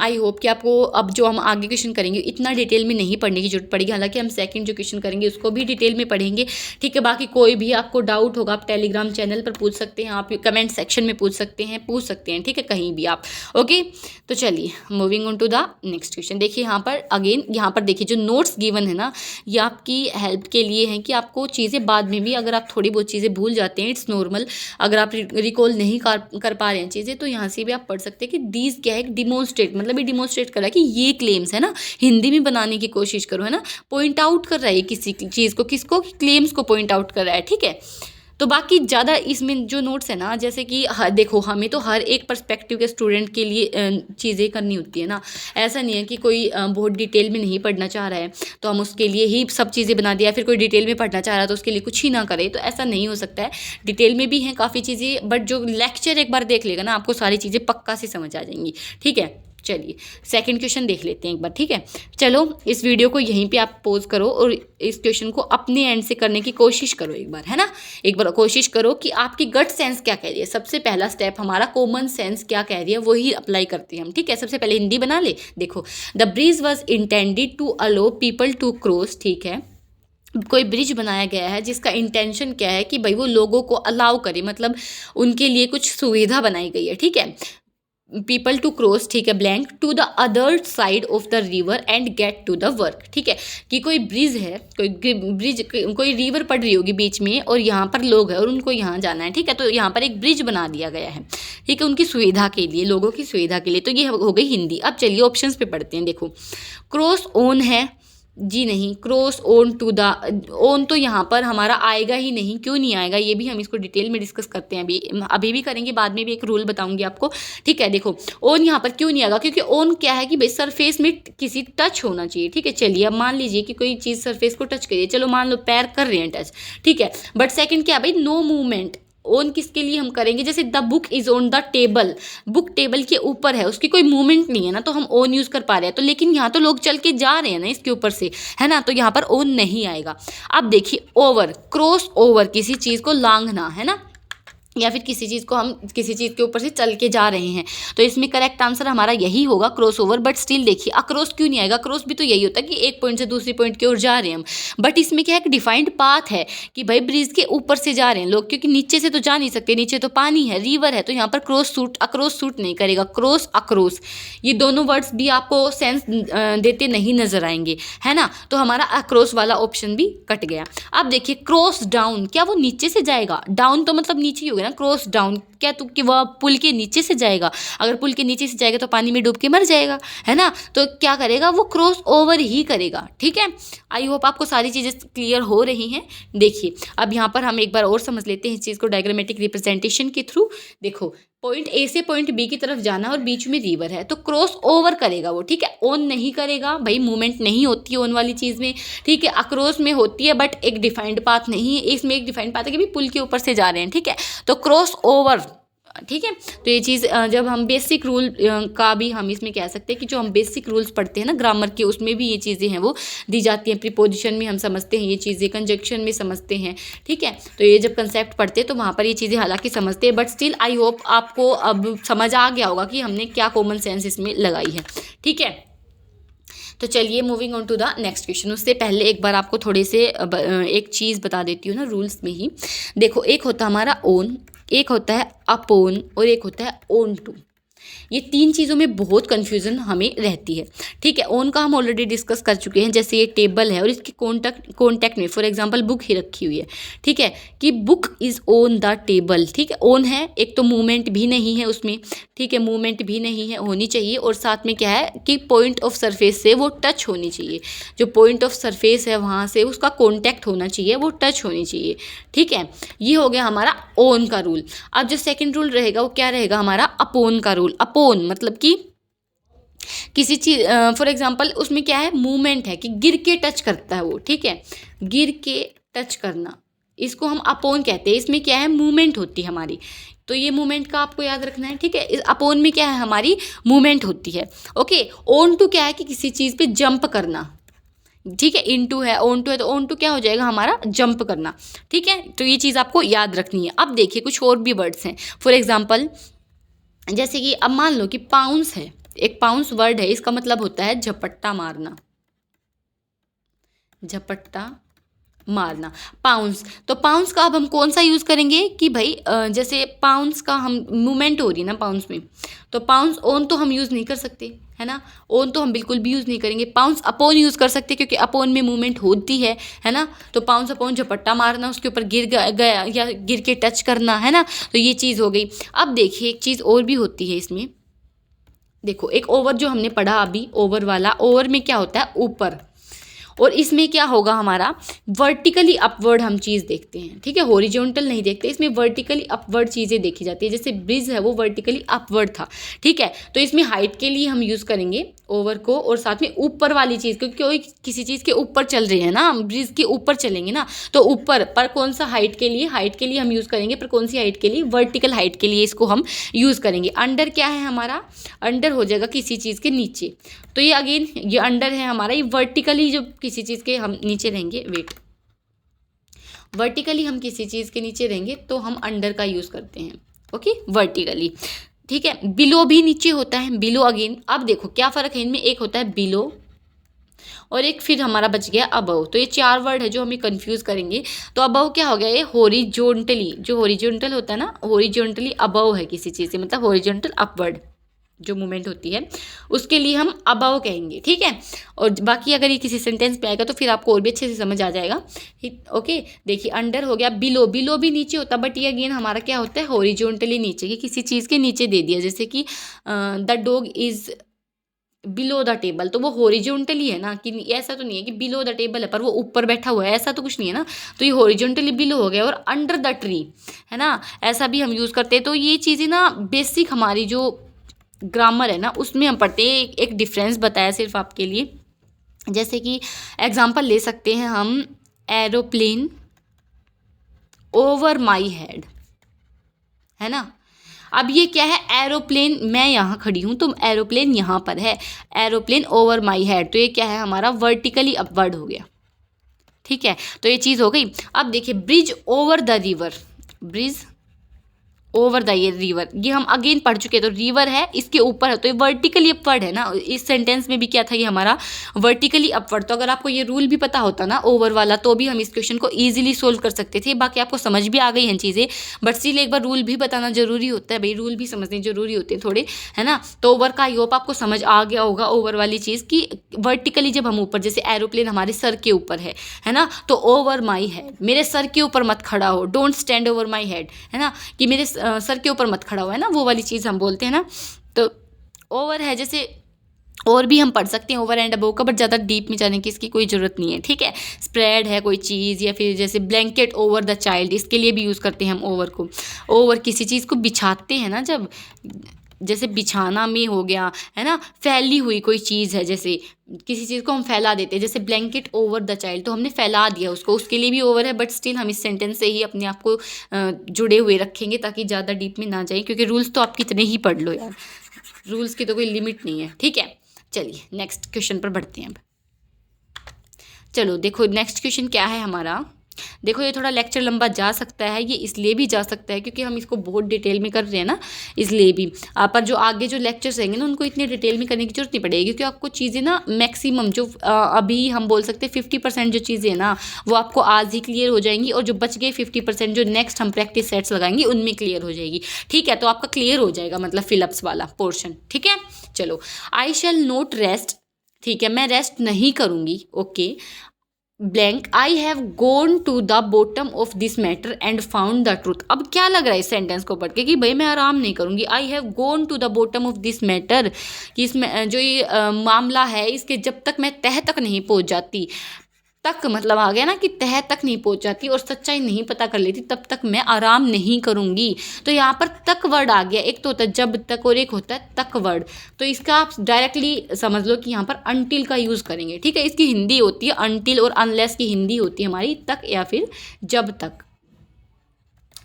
आई होप कि आपको अब जो हम आगे क्वेश्चन करेंगे इतना डिटेल में नहीं पढ़ने की जरूरत पड़ेगी, हालांकि हम सेकंड जो क्वेश्चन करेंगे उसको भी डिटेल में पढ़ेंगे, ठीक है। बाकी कोई भी आपको डाउट होगा आप टेलीग्राम चैनल पर पूछ सकते हैं, आप कमेंट सेक्शन में पूछ सकते हैं, ठीक है, कहीं भी आप। ओके तो चलिए moving on to the next question. देखिए यहाँ पर अगेन, यहाँ पर देखिए जो नोट्स गिवन है ना, ये आपकी हेल्प के लिए है कि आपको चीज़ें बाद में भी, अगर आप थोड़ी बहुत चीज़ें भूल जाते हैं, इट्स नॉर्मल, अगर आप रिकॉल नहीं कर पा रहे हैं चीज़ें, तो यहाँ से भी आप पढ़ सकते हैं कि दीज क्या है, डिमोन्स्ट्रेट, मतलब ये डिमोन्स्ट्रेट कर रहा है कि ये क्लेम्स है ना, हिंदी में बनाने की कोशिश करो, है ना, पॉइंट आउट कर रहा है किसी चीज़ को, किसको, क्लेम्स को पॉइंट आउट कर रहा है, ठीक है। तो बाकी ज़्यादा इसमें जो नोट्स है ना, जैसे कि देखो हमें तो हर एक पर्सपेक्टिव के स्टूडेंट के लिए चीज़ें करनी होती है ना, ऐसा नहीं है कि कोई बहुत डिटेल में नहीं पढ़ना चाह रहा है तो हम उसके लिए ही सब चीज़ें बना दिया, फिर कोई डिटेल में पढ़ना चाह रहा है तो उसके लिए कुछ ही ना करे, तो ऐसा नहीं हो सकता है। डिटेल में भी हैं काफ़ी चीज़ें, बट जो लेक्चर एक बार देख लेगा ना आपको सारी चीज़ें पक्का से समझ आ जाएंगी, ठीक है। चलिए सेकंड क्वेश्चन देख लेते हैं एक बार, ठीक है। चलो इस वीडियो को यहीं पे आप पॉज करो और इस क्वेश्चन को अपने एंड से करने की कोशिश करो एक बार, है ना, एक बार कोशिश करो कि आपकी गट सेंस क्या कह रही है। सबसे पहला स्टेप हमारा कॉमन सेंस क्या कह रही है वही अप्लाई करते हैं हम, ठीक है। सबसे पहले हिंदी बना ले, देखो the bridge was intended to allow people to cross, ठीक है, कोई ब्रिज बनाया गया है जिसका इंटेंशन क्या है कि भाई वो लोगों को अलाउ करे, मतलब उनके लिए कुछ सुविधा बनाई गई है, ठीक है। पीपल टू क्रॉस, ठीक है, blank to the other side of the river and get to the work, ठीक है, कि कोई ब्रिज है, कोई रिवर पड़ रही होगी बीच में और यहाँ पर लोग हैं और उनको यहाँ जाना है, ठीक है, तो यहाँ पर एक ब्रिज बना दिया गया है, ठीक है, उनकी सुविधा के लिए, लोगों की सुविधा के लिए। तो ये हो गई हिंदी। अब चलिए ऑप्शंस पे पढ़ते हैं। देखो क्रॉस ऑन है, जी नहीं, cross on to the, on तो यहाँ पर हमारा आएगा ही नहीं, क्यों नहीं आएगा ये भी हम इसको डिटेल में डिस्कस करते हैं, अभी भी करेंगे, बाद में भी एक रूल बताऊंगी आपको, ठीक है। देखो ऑन यहाँ पर क्यों नहीं आएगा, क्योंकि ऑन क्या है कि भाई सरफेस में किसी टच होना चाहिए, ठीक है। चलिए अब मान लीजिए कि कोई चीज़ सरफेस को टच करिए, चलो मान लो पैर कर रहे हैं टच, ठीक है, बट सेकंड क्या है भाई, नो मूवमेंट। ऑन किसके लिए हम करेंगे, जैसे the book is on the table, book table के ऊपर है, उसकी कोई मूवमेंट नहीं है ना, तो हम ऑन यूज कर पा रहे हैं, तो लेकिन यहाँ तो लोग चल के जा रहे हैं ना इसके ऊपर से, है ना, तो यहाँ पर ऑन नहीं आएगा। अब देखिए ओवर, क्रॉस ओवर, किसी चीज को लांघना, है ना, या फिर किसी चीज़ को हम किसी चीज़ के ऊपर से चल के जा रहे हैं, तो इसमें करेक्ट आंसर हमारा यही होगा क्रॉस ओवर। बट स्टिल देखिए अक्रॉस क्यों नहीं आएगा, क्रॉस भी तो यही होता है कि एक पॉइंट से दूसरी पॉइंट की ओर जा रहे हैं हम, बट इसमें क्या है कि डिफाइंड पाथ है कि भाई ब्रिज के ऊपर से जा रहे हैं लोग, क्योंकि नीचे से तो जा नहीं सकते, नीचे तो पानी है, रिवर है, तो यहाँ पर अक्रॉस सूट नहीं करेगा, क्रॉस अक्रॉस ये दोनों वर्ड्स भी आपको सेंस देते नहीं नजर आएंगे, है ना। तो हमारा अक्रॉस वाला ऑप्शन भी कट गया। अब देखिए क्रॉस डाउन, क्या वो नीचे से जाएगा, डाउन तो मतलब नीचे ही होगा ना, क्रॉस डाउन क्या तो कि वह पुल के नीचे से जाएगा, अगर पुल के नीचे से जाएगा तो पानी में डूब के मर जाएगा, है ना। तो क्या करेगा वो क्रॉस ओवर ही करेगा, ठीक है। आई होप आपको सारी चीज़ें क्लियर हो रही हैं। देखिए अब यहाँ पर हम एक बार और समझ लेते हैं इस चीज़ को डायग्रामेटिक रिप्रेजेंटेशन के थ्रू। देखो पॉइंट ए से पॉइंट बी की तरफ जाना और बीच में रिवर है, तो क्रॉस ओवर करेगा वो, ठीक है। ऑन नहीं करेगा भाई, मूवमेंट नहीं होती है ऑन वाली चीज़ में, ठीक है। अक्रॉस में होती है बट एक डिफाइंड पाथ नहीं है, इसमें एक डिफाइंड पाथ है कि भी पुल के ऊपर से जा रहे हैं, ठीक है। तो क्रॉस ओवर, ठीक है। तो ये चीज़ जब हम बेसिक रूल का भी हम इसमें कह सकते हैं कि जो हम बेसिक रूल्स पढ़ते हैं ना ग्रामर के, उसमें भी ये चीज़ें हैं वो दी जाती हैं। प्रीपोजिशन में हम समझते हैं ये चीज़ें, कंजक्शन में समझते हैं, ठीक है। तो ये जब कंसेप्ट पढ़ते हैं तो वहाँ पर ये चीज़ें हालांकि समझते हैं, बट स्टिल आई होप आपको अब समझ आ गया होगा कि हमने क्या कॉमन सेंस इसमें लगाई है, ठीक है। तो चलिए moving on to the next question. उससे पहले एक बार आपको थोड़े से एक चीज़ बता देती हूँ ना रूल्स में ही। देखो एक होता है हमारा ओन, एक होता है अपोन और एक होता है ओन टू। ये तीन चीज़ों में बहुत कन्फ्यूज़न हमें रहती है, ठीक है। ओन का हम ऑलरेडी डिस्कस कर चुके हैं, जैसे ये टेबल है और इसके कॉन्टैक्ट में फॉर एग्जांपल बुक ही रखी हुई है, ठीक है, कि book is on the table, ठीक है। ऑन है, एक तो मूवमेंट भी नहीं है उसमें, ठीक है, मूवमेंट भी नहीं है, होनी चाहिए, और साथ में क्या है कि पॉइंट ऑफ सरफेस से वो टच होनी चाहिए, जो पॉइंट ऑफ सरफेस है वहाँ से उसका कॉन्टैक्ट होना चाहिए, वो टच होनी चाहिए, ठीक है। ये हो गया हमारा ओन का रूल। अब जो सेकेंड रूल रहेगा वो क्या रहेगा हमारा अपोन का रूल। अपोन मतलब कि किसी चीज फॉर एग्जांपल उसमें क्या है मूवमेंट है कि गिर के टच करता है वो, ठीक है, गिर के टच करना, इसको हम अपोन कहते हैं। इसमें क्या है मूवमेंट होती है हमारी, तो ये मूवमेंट का आपको याद रखना है, ठीक है। इस अपोन में क्या है हमारी मूवमेंट होती है, ओके। ऑन टू क्या है कि किसी चीज़ पे जंप करना, ठीक है। इन टू है, ऑन टू है, तो ऑन टू क्या हो जाएगा हमारा जंप करना, ठीक है। तो ये चीज़ आपको याद रखनी है। अब देखिए कुछ और भी वर्ड्स हैं, फॉर एग्जाम्पल जैसे कि अब मान लो कि पाउंस है, एक पाउंस वर्ड है, इसका मतलब होता है झपट्टा मारना, झपट्टा मारना, पाउंस। तो पाउंस का अब हम कौन सा यूज़ करेंगे कि भाई जैसे पाउंस का हम मूवमेंट हो रही है ना पाउंस में, तो पाउंस ऑन तो हम यूज़ नहीं कर सकते, है ना। ऑन तो हम बिल्कुल भी यूज़ नहीं करेंगे। पाउंस अपॉन यूज़ कर सकते क्योंकि अपॉन में मूवमेंट होती है ना। तो पाउंस अपॉन झपट्टा मारना, उसके ऊपर गिर गया या गिर के टच करना, है ना। तो ये चीज़ हो गई। अब देखिए एक चीज़ और भी होती है इसमें, देखो एक ओवर जो हमने पढ़ा अभी, ओवर वाला, ओवर में क्या होता है ऊपर, और इसमें क्या होगा हमारा वर्टिकली अपवर्ड हम चीज़ देखते हैं, ठीक है, हॉरिजॉन्टल नहीं देखते, इसमें वर्टिकली अपवर्ड चीज़ें देखी जाती है। जैसे ब्रिज है वो वर्टिकली अपवर्ड था, ठीक है। तो इसमें हाइट के लिए हम यूज़ करेंगे ओवर को, और साथ में ऊपर वाली चीज़, क्योंकि कोई किसी चीज़ के ऊपर चल रहे हैं ना, ब्रिज के ऊपर चलेंगे ना, तो ऊपर पर कौन सा हाइट के लिए, हाइट के लिए हम यूज़ करेंगे, पर कौन सी हाइट के लिए, वर्टिकल हाइट के लिए इसको हम यूज़ करेंगे। अंडर क्या है हमारा, अंडर हो जाएगा किसी चीज़ के नीचे, तो ये अगेन ये अंडर है हमारा, ये वर्टिकली जो किसी चीज़ के हम नीचे रहेंगे, वेट, वर्टिकली हम किसी चीज़ के नीचे रहेंगे तो हम अंडर का यूज़ करते हैं, ओके, वर्टिकली, ठीक है। बिलो भी नीचे होता है, बिलो अगेन। अब देखो क्या फ़र्क है इनमें, एक होता है बिलो और एक फिर हमारा बच गया अबव। तो ये चार वर्ड है जो हमें कंफ्यूज करेंगे। तो अबव क्या हो गया, ये हॉरिजॉन्टली, जो हॉरिजॉन्टल होता है ना, हॉरिजॉन्टली अबव है किसी चीज़ से, मतलब हॉरिजॉन्टल अपवर्ड जो मूवमेंट होती है उसके लिए हम अबव कहेंगे, ठीक है। और बाकी अगर ये किसी सेंटेंस पे आएगा तो फिर आपको और भी अच्छे से समझ आ जाएगा, ओके। देखिए अंडर हो गया, बिलो, बिलो भी नीचे होता है, बट ये अगेन हमारा क्या होता है हॉरिजॉन्टली नीचे, कि किसी चीज़ के नीचे दे दिया, जैसे कि the dog is below the table, तो वो हॉरिजॉन्टली है ना, कि ऐसा तो नहीं है कि बिलो द टेबल है पर वो ऊपर बैठा हुआ है, ऐसा तो कुछ नहीं है ना। तो ये हॉरिजॉन्टली बिलो हो गया। और अंडर द ट्री है ना, ऐसा भी हम यूज़ करते हैं। तो ये चीज़ें ना बेसिक हमारी जो ग्रामर है ना उसमें हम पढ़ते हैं। एक डिफरेंस बताया सिर्फ आपके लिए, जैसे कि एग्जांपल ले सकते हैं हम, एरोप्लेन ओवर माई हेड, है ना। अब ये क्या है, एरोप्लेन, मैं यहाँ खड़ी हूँ तो एरोप्लेन यहाँ पर है, एरोप्लेन ओवर माई हेड, तो ये क्या है हमारा वर्टिकली अपवर्ड हो गया, ठीक है। तो ये चीज़ हो गई। अब देखिए bridge over the river, bridge over the year river, ये हम अगेन पढ़ चुके हैं। तो रिवर है, इसके ऊपर है, तो ये वर्टिकली अपवर्ड है ना। इस सेंटेंस में भी क्या था, ये हमारा वर्टिकली अपवर्ड। तो अगर आपको ये रूल भी पता होता ना ओवर वाला, तो भी हम इस क्वेश्चन को ईजिली सोल्व कर सकते थे। बाकी आपको समझ भी आ गई हैं चीज़ें, बट स्टिल एक बार रूल भी बताना जरूरी होता है भाई, रूल भी समझने जरूरी होते हैं थोड़े, है ना। तो ओवर का आई होप आपको समझ आ गया होगा, ओवर वाली चीज़ की वर्टिकली जब हम ऊपर, जैसे एरोप्लेन हमारे सर के ऊपर है ना, तो ओवर माई हेड, मेरे सर के ऊपर मत खड़ा हो, don't stand over my head, है ना, कि मेरे सर के ऊपर मत खड़ा हो, है ना, वो वाली चीज़ हम बोलते हैं ना। तो ओवर है, जैसे और भी हम पढ़ सकते हैं ओवर एंड अबव का, बट ज़्यादा डीप में जाने की इसकी कोई ज़रूरत नहीं है, ठीक है। स्प्रेड है कोई चीज़, या फिर जैसे ब्लैंकेट ओवर द चाइल्ड, इसके लिए भी यूज़ करते हैं हम ओवर को। ओवर किसी चीज़ को बिछाते हैं ना, जब जैसे बिछाना में हो गया, है ना, फैली हुई कोई चीज़ है, जैसे किसी चीज़ को हम फैला देते हैं, जैसे ब्लैंकेट ओवर द चाइल्ड, तो हमने फैला दिया उसको, उसके लिए भी ओवर है। बट स्टिल हम इस सेंटेंस से ही अपने आप को जुड़े हुए रखेंगे, ताकि ज़्यादा डीप में ना जाए, क्योंकि रूल्स तो आप कितने ही पढ़ लो यार, रूल्स की तो कोई लिमिट नहीं है, ठीक है। चलिए नेक्स्ट क्वेश्चन पर बढ़ते हैं अब। चलो देखो नेक्स्ट क्वेश्चन क्या है हमारा। देखो ये थोड़ा लेक्चर लंबा जा सकता है, ये इसलिए भी जा सकता है क्योंकि हम इसको बहुत डिटेल में कर रहे हैं ना, इसलिए भी। पर जो आगे जो लेक्चर्स रहेंगे ना, उनको इतने डिटेल में करने की जरूरत नहीं पड़ेगी, क्योंकि आपको चीज़ें ना मैक्सिमम जो अभी हम बोल सकते हैं 50% जो चीज़ें हैं ना, वो आपको आज ही क्लियर हो जाएंगी, और जो बच गए 50% जो नेक्स्ट हम प्रैक्टिस सेट्स लगाएंगे उनमें क्लियर हो जाएगी, ठीक है। तो आपका क्लियर हो जाएगा मतलब फिलअप्स वाला पोर्शन, ठीक है। चलो, आई शैल नोट रेस्ट, ठीक है, मैं रेस्ट नहीं करूँगी, okay. Blank, I have gone to the bottom of this matter and found the truth. अब क्या लग रहा है इस सेंटेंस को पढ़ के कि भाई मैं आराम नहीं करूँगी। I have gone to the bottom of this matter, कि इसमें जो ये मामला है, इसके जब तक मैं तह तक नहीं पहुँच जाती, तक मतलब आ गया ना कि तह तक नहीं पहुंच जाती और सच्चाई नहीं पता कर लेती, तब तक मैं आराम नहीं करूंगी। तो यहाँ पर तक वर्ड आ गया, एक तो होता है जब तक और एक होता है तक वर्ड। तो इसका आप डायरेक्टली समझ लो कि यहाँ पर अनटिल का यूज़ करेंगे, ठीक है। इसकी हिंदी होती है अनटिल, और अनलेस की हिंदी होती है हमारी तक या फिर जब तक,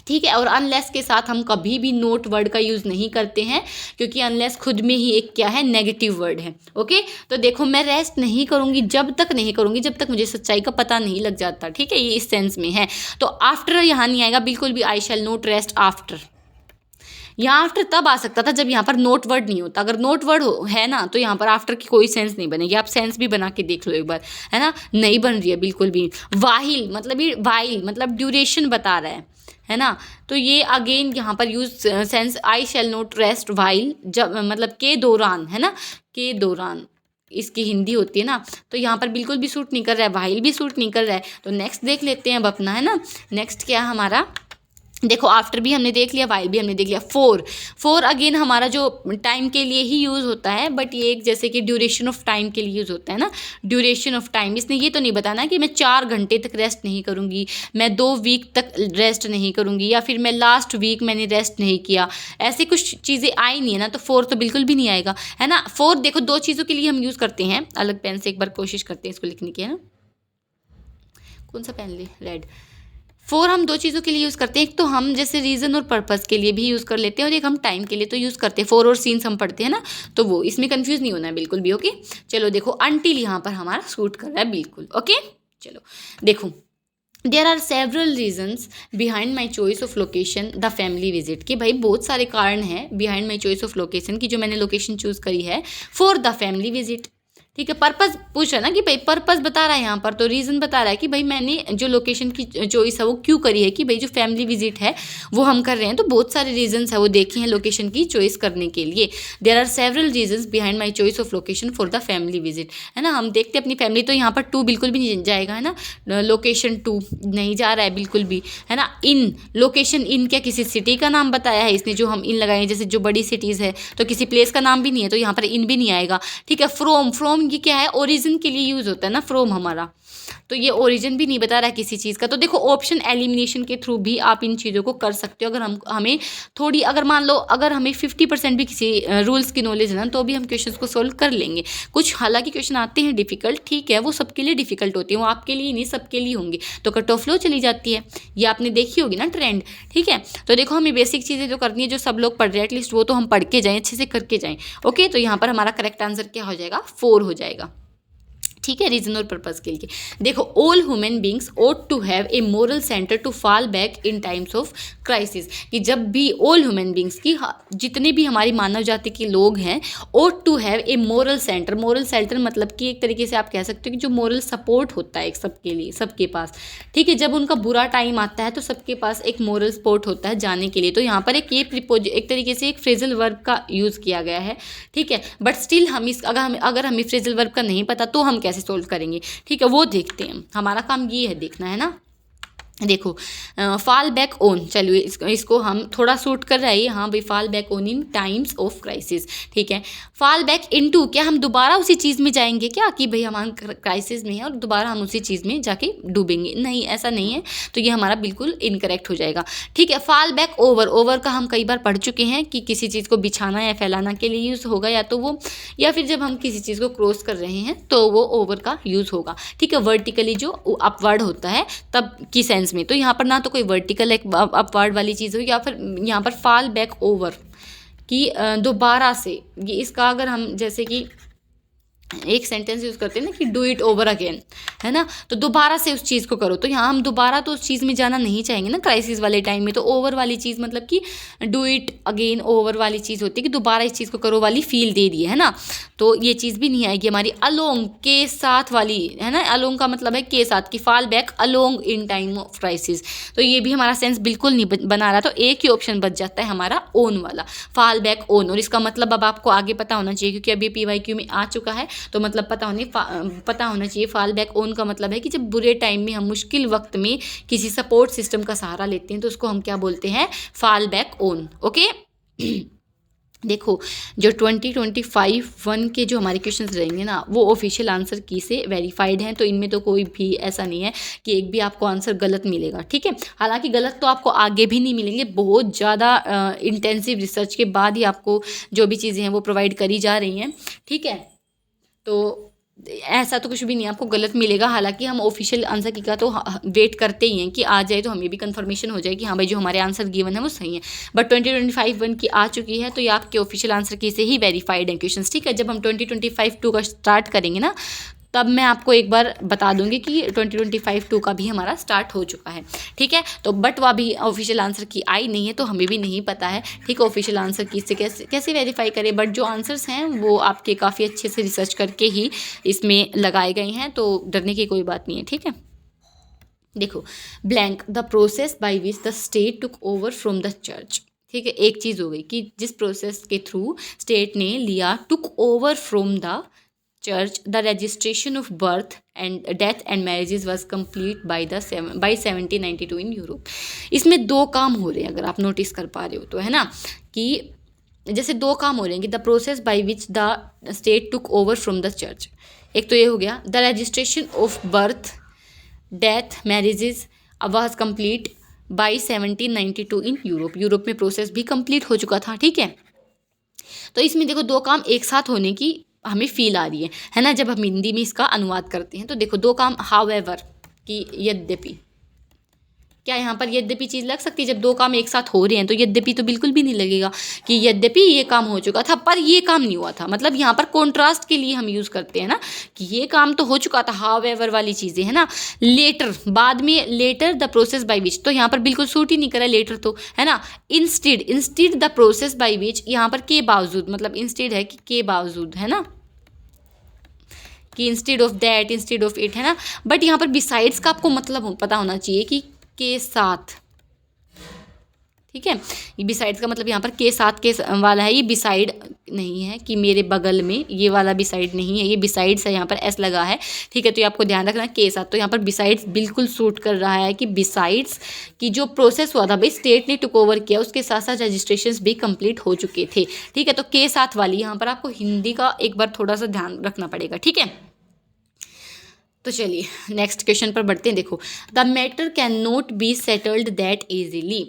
ठीक है। और अनलेस के साथ हम कभी भी नोट वर्ड का यूज़ नहीं करते हैं, क्योंकि अनलेस खुद में ही एक क्या है, नेगेटिव वर्ड है, ओके। तो देखो मैं रेस्ट नहीं करूँगी, जब तक नहीं करूँगी जब तक मुझे सच्चाई का पता नहीं लग जाता, ठीक है, ये इस सेंस में है। तो आफ्टर यहाँ नहीं आएगा बिल्कुल भी, आई शैल नोट रेस्ट आफ्टर। यहाँ आफ्टर तब आ सकता था जब यहाँ पर नोट वर्ड नहीं होता। अगर नोट वर्ड है ना, तो यहाँ पर आफ्टर की कोई सेंस नहीं बनेगी। आप सेंस भी बना के देख लो एक बार, है ना, नहीं बन रही है बिल्कुल भी। वाहिल मतलब ये वाइल मतलब ड्यूरेशन बता रहा है ना, तो ये अगेन यहाँ पर use sense I shall not rest while, जब मतलब के दौरान, है ना, के दौरान इसकी हिंदी होती है ना। तो यहाँ पर बिल्कुल भी सूट नहीं कर रहा है, वाइल भी सूट नहीं कर रहा है। तो नेक्स्ट देख लेते हैं अब अपना, है ना। नेक्स्ट क्या है हमारा, देखो आफ्टर भी हमने देख लिया, वाइल भी हमने देख लिया। फोर अगेन हमारा जो टाइम के लिए ही यूज़ होता है, बट ये एक जैसे कि ड्यूरेशन ऑफ टाइम के लिए यूज़ होता है ना, ड्यूरेशन ऑफ टाइम। इसने ये तो नहीं बताना कि मैं 4 घंटे तक रेस्ट नहीं करूँगी, मैं 2 वीक तक रेस्ट नहीं करूँगी, या फिर मैं लास्ट वीक मैंने रेस्ट नहीं किया, ऐसी कुछ चीज़ें आई नहीं है ना। तो 4 तो बिल्कुल भी नहीं आएगा, है ना। 4 देखो 2 चीज़ों के लिए हम यूज़ करते हैं, अलग पेन से एक बार कोशिश करते हैं इसको लिखने की, है ना। कौन सा पेन ले, रेड। 4 हम 2 चीज़ों के लिए यूज़ करते हैं, एक तो हम जैसे रीज़न और पर्पस के लिए भी यूज़ कर लेते हैं, और एक हम टाइम के लिए तो यूज़ करते हैं। 4 और सीन्स हम पढ़ते हैं ना, तो वो इसमें कंफ्यूज नहीं होना है बिल्कुल भी, ओके। चलो देखो अनटिल यहाँ पर हमारा सूट कर रहा है बिल्कुल, ओके। चलो देखो, there are several reasons behind my choice of location the family visit, कि भाई बहुत सारे कारण हैं behind my choice of location की, जो मैंने लोकेशन चूज़ करी है फॉर द फैमिली विजिट, ठीक है। पर्पस पूछ रहा है ना कि भाई पर्पस बता रहा है यहाँ पर, तो रीज़न बता रहा है कि भाई मैंने जो लोकेशन की चॉइस है वो क्यों करी है, कि भाई जो फैमिली विजिट है वो हम कर रहे हैं। तो बहुत सारे रीजंस है वो देखे हैं लोकेशन की चॉइस करने के लिए। There are several reasons behind my choice of location for the family visit, है ना। हम देखते हैं अपनी फैमिली, तो यहाँ पर 2 बिल्कुल भी नहीं जाएगा, है ना। लोकेशन 2 नहीं जा रहा है बिल्कुल भी, है ना। इन लोकेशन, इन क्या किसी सिटी का नाम बताया है इसने, जो हम इन लगाए जैसे जो बड़ी सिटीज़ है, तो किसी प्लेस का नाम भी नहीं है, तो यहाँ पर इन भी नहीं आएगा, ठीक है। फ्रॉम ये क्या है, ओरिजिन के लिए यूज़ होता है ना फ्रॉम हमारा, तो ये ओरिजिन भी नहीं बता रहा है किसी चीज़ का। तो देखो ऑप्शन एलिमिनेशन के थ्रू भी आप इन चीज़ों को कर सकते हो। अगर हमें थोड़ी, अगर मान लो अगर हमें 50% भी किसी रूल्स की नॉलेज है ना, तो भी हम क्वेश्चन को सोल्व कर लेंगे। कुछ हालांकि क्वेश्चन आते हैं डिफिकल्ट, ठीक है, वो सबके लिए डिफिकल्ट होती है, वो आपके लिए नहीं सबके लिए होंगे, तो कट ऑफ लो चली जाती है, ये आपने देखी होगी ना ट्रेंड, ठीक है। तो देखो हमें बेसिक चीज़ें जो करनी है, जो सब लोग पढ़ रहे हैं एटलीस्ट वो तो हम पढ़ के जाएँ, अच्छे से करके जाएँ, ओके। तो यहाँ पर हमारा करेक्ट आंसर क्या हो जाएगा, 4 हो जाएगा, ठीक है, रीजन और पर्पस के लिए। देखो, all human beings ought to have a moral centre to fall back in times of crisis, कि जब भी ऑल ह्यूमन बींग्स की जितने भी हमारी मानव जाति के लोग हैं ought to have a moral centre. Moral centre मतलब कि एक तरीके से आप कह सकते हो कि जो मोरल सपोर्ट होता है एक सबके लिए, सबके पास, ठीक है। जब उनका बुरा टाइम आता है तो सबके पास एक मोरल सपोर्ट होता है जाने के लिए। तो यहाँ पर एक तरीके से एक फ्रेजल वर्ब का यूज़ किया गया है, ठीक है। बट स्टिल हम अगर हमें फ्रेजल वर्ब का नहीं पता तो हम कैसे सोल्व करेंगे, ठीक है, वो देखते हैं। हमारा काम ये है देखना, है ना। देखो, फॉल बैक ऑन, चलिए इसको हम थोड़ा सूट कर रहे हैं। हाँ भाई, fall back on in times of crisis, ठीक है। फॉल बैक इनटू, क्या हम दोबारा उसी चीज़ में जाएंगे क्या कि भाई हम क्राइसिस में हैं और दोबारा हम उसी चीज़ में जाके डूबेंगे? नहीं, ऐसा नहीं है। तो ये हमारा बिल्कुल इनकरेक्ट हो जाएगा, ठीक है। फॉल बैक ओवर, ओवर का हम कई बार पढ़ चुके हैं कि किसी चीज़ को बिछाना या फैलाना के लिए यूज़ होगा, या तो वो, या फिर जब हम किसी चीज़ को क्रॉस कर रहे हैं तो वो ओवर का यूज़ होगा, ठीक है। वर्टिकली जो अपवर्ड होता है तब की सेंस में। तो यहाँ पर ना तो कोई वर्टिकल एक अपवर्ड वाली चीज़ हो, या फिर यहाँ पर फॉल बैक ओवर कि दोबारा से, ये इसका अगर हम जैसे कि एक सेंटेंस यूज़ करते हैं ना कि डू इट ओवर अगेन, है ना, तो दोबारा से उस चीज़ को करो। तो यहाँ हम दोबारा तो उस चीज़ में जाना नहीं चाहेंगे ना क्राइसिस वाले टाइम में। तो ओवर वाली चीज़ मतलब कि डू इट अगेन, ओवर वाली चीज़ होती है कि दोबारा इस चीज़ को करो वाली फील दे दी है ना। तो ये चीज़ भी नहीं आएगी हमारी। अलोंग, के साथ वाली, है ना। अलोंग का मतलब है के साथ, कि fall back along in time of crisis. तो ये भी हमारा सेंस बिल्कुल नहीं बना रहा। तो एक ही ऑप्शन बच जाता है हमारा ओन वाला, फॉल बैक ओन। और इसका मतलब अब आपको आगे पता होना चाहिए, क्योंकि अभी PYQ में आ चुका है। तो मतलब पता होना चाहिए फॉल बैक ऑन का मतलब है कि जब बुरे टाइम में, हम मुश्किल वक्त में किसी सपोर्ट सिस्टम का सहारा लेते हैं तो उसको हम क्या बोलते हैं? Fall back on, okay. देखो, जो 2025 के जो हमारे क्वेश्चंस रहेंगे ना, वो ऑफिशियल आंसर की से वेरीफाइड हैं। तो इनमें तो कोई भी ऐसा नहीं है कि एक भी आपको आंसर गलत मिलेगा, ठीक है। हालांकि गलत तो आपको आगे भी नहीं मिलेंगे, बहुत ज़्यादा इंटेंसिव रिसर्च के बाद ही आपको जो भी चीज़ें हैं वो प्रोवाइड करी जा रही हैं, ठीक है। तो ऐसा तो कुछ भी नहीं आपको गलत मिलेगा। हालांकि हम ऑफिशियल आंसर की का तो वेट करते ही हैं कि आ जाए, तो हमें भी कंफर्मेशन हो जाए कि हाँ भाई जो हमारे आंसर गिवन है वो सही है। बट 2025 की आ चुकी है, तो ये आपके ऑफिशियल आंसर की से ही वेरीफाइड है क्वेश्चंस, ठीक है। जब हम 2025 का स्टार्ट करेंगे ना, तब मैं आपको एक बार बता दूंगी कि 2025 का भी हमारा स्टार्ट हो चुका है, ठीक है। तो बट वह भी ऑफिशियल आंसर की आई नहीं है, तो हमें भी नहीं पता है, ठीक है, ऑफिशियल आंसर की से कैसे वेरीफाई करें। बट जो आंसर्स हैं वो आपके काफ़ी अच्छे से रिसर्च करके ही इसमें लगाए गए हैं, तो डरने की कोई बात नहीं है, ठीक है। देखो, blank the process by which the state took over from the church, ठीक है। एक चीज़ हो गई कि जिस प्रोसेस के थ्रू स्टेट ने लिया, took over from the church, the registration of birth and death and marriages was complete by 1792 in Europe। इसमें दो काम हो रहे हैं, अगर आप नोटिस कर पा रहे हो तो, है ना, कि जैसे दो काम हो रहे हैं कि the process by which the state took over from the church. एक तो ये हो गया, the registration of birth, death, marriages was complete bye 1792 in Europe. Europe में प्रोसेस भी कंप्लीट हो चुका था, ठीक है। तो इसमें देखो दो काम एक साथ होने की हमें फील आ रही है ना, जब हम हिंदी में इसका अनुवाद करते हैं। तो देखो दो काम, हाउएवर कि यद्यपि, क्या यहाँ पर यद्यपि चीज़ लग सकती है? जब दो काम एक साथ हो रहे हैं तो यद्यपि तो बिल्कुल भी नहीं लगेगा कि यद्यपि ये काम हो चुका था पर ये काम नहीं हुआ था। मतलब यहाँ पर कॉन्ट्रास्ट के लिए हम यूज़ करते हैं ना कि ये काम तो हो चुका था, हाउएवर वाली चीज़ें, है ना। लेटर, बाद में, later the process by which, तो यहाँ पर बिल्कुल सूट ही नहीं करा लेटर, तो है ना। इंस्टेड द प्रोसेस बाय विच, यहाँ पर के बावजूद, मतलब इंस्टेड है कि के बावजूद, है ना, कि instead of that, instead of it, है ना। बट यहाँ पर बिसाइड्स का आपको मतलब पता होना चाहिए कि के साथ, ठीक है। ये बिसाइड्स का मतलब यहाँ पर के साथ के वाला है, ये बिसाइड नहीं है कि मेरे बगल में, ये वाला बिसाइड नहीं है, ये बिसाइड्स है, यहाँ पर एस लगा है, ठीक है। तो ये आपको ध्यान रखना के साथ। तो यहाँ पर बिसाइड्स बिल्कुल सूट कर रहा है कि बिसाइड्स की जो प्रोसेस हुआ था भाई, स्टेट ने टुक ओवर किया, उसके साथ साथ रजिस्ट्रेशन भी कंप्लीट हो चुके थे, ठीक है। तो के साथ वाली यहाँ पर आपको हिंदी का एक बार थोड़ा सा ध्यान रखना पड़ेगा, ठीक है। तो चलिए नेक्स्ट क्वेश्चन पर बढ़ते हैं। देखो, the matter can not be settled that easily.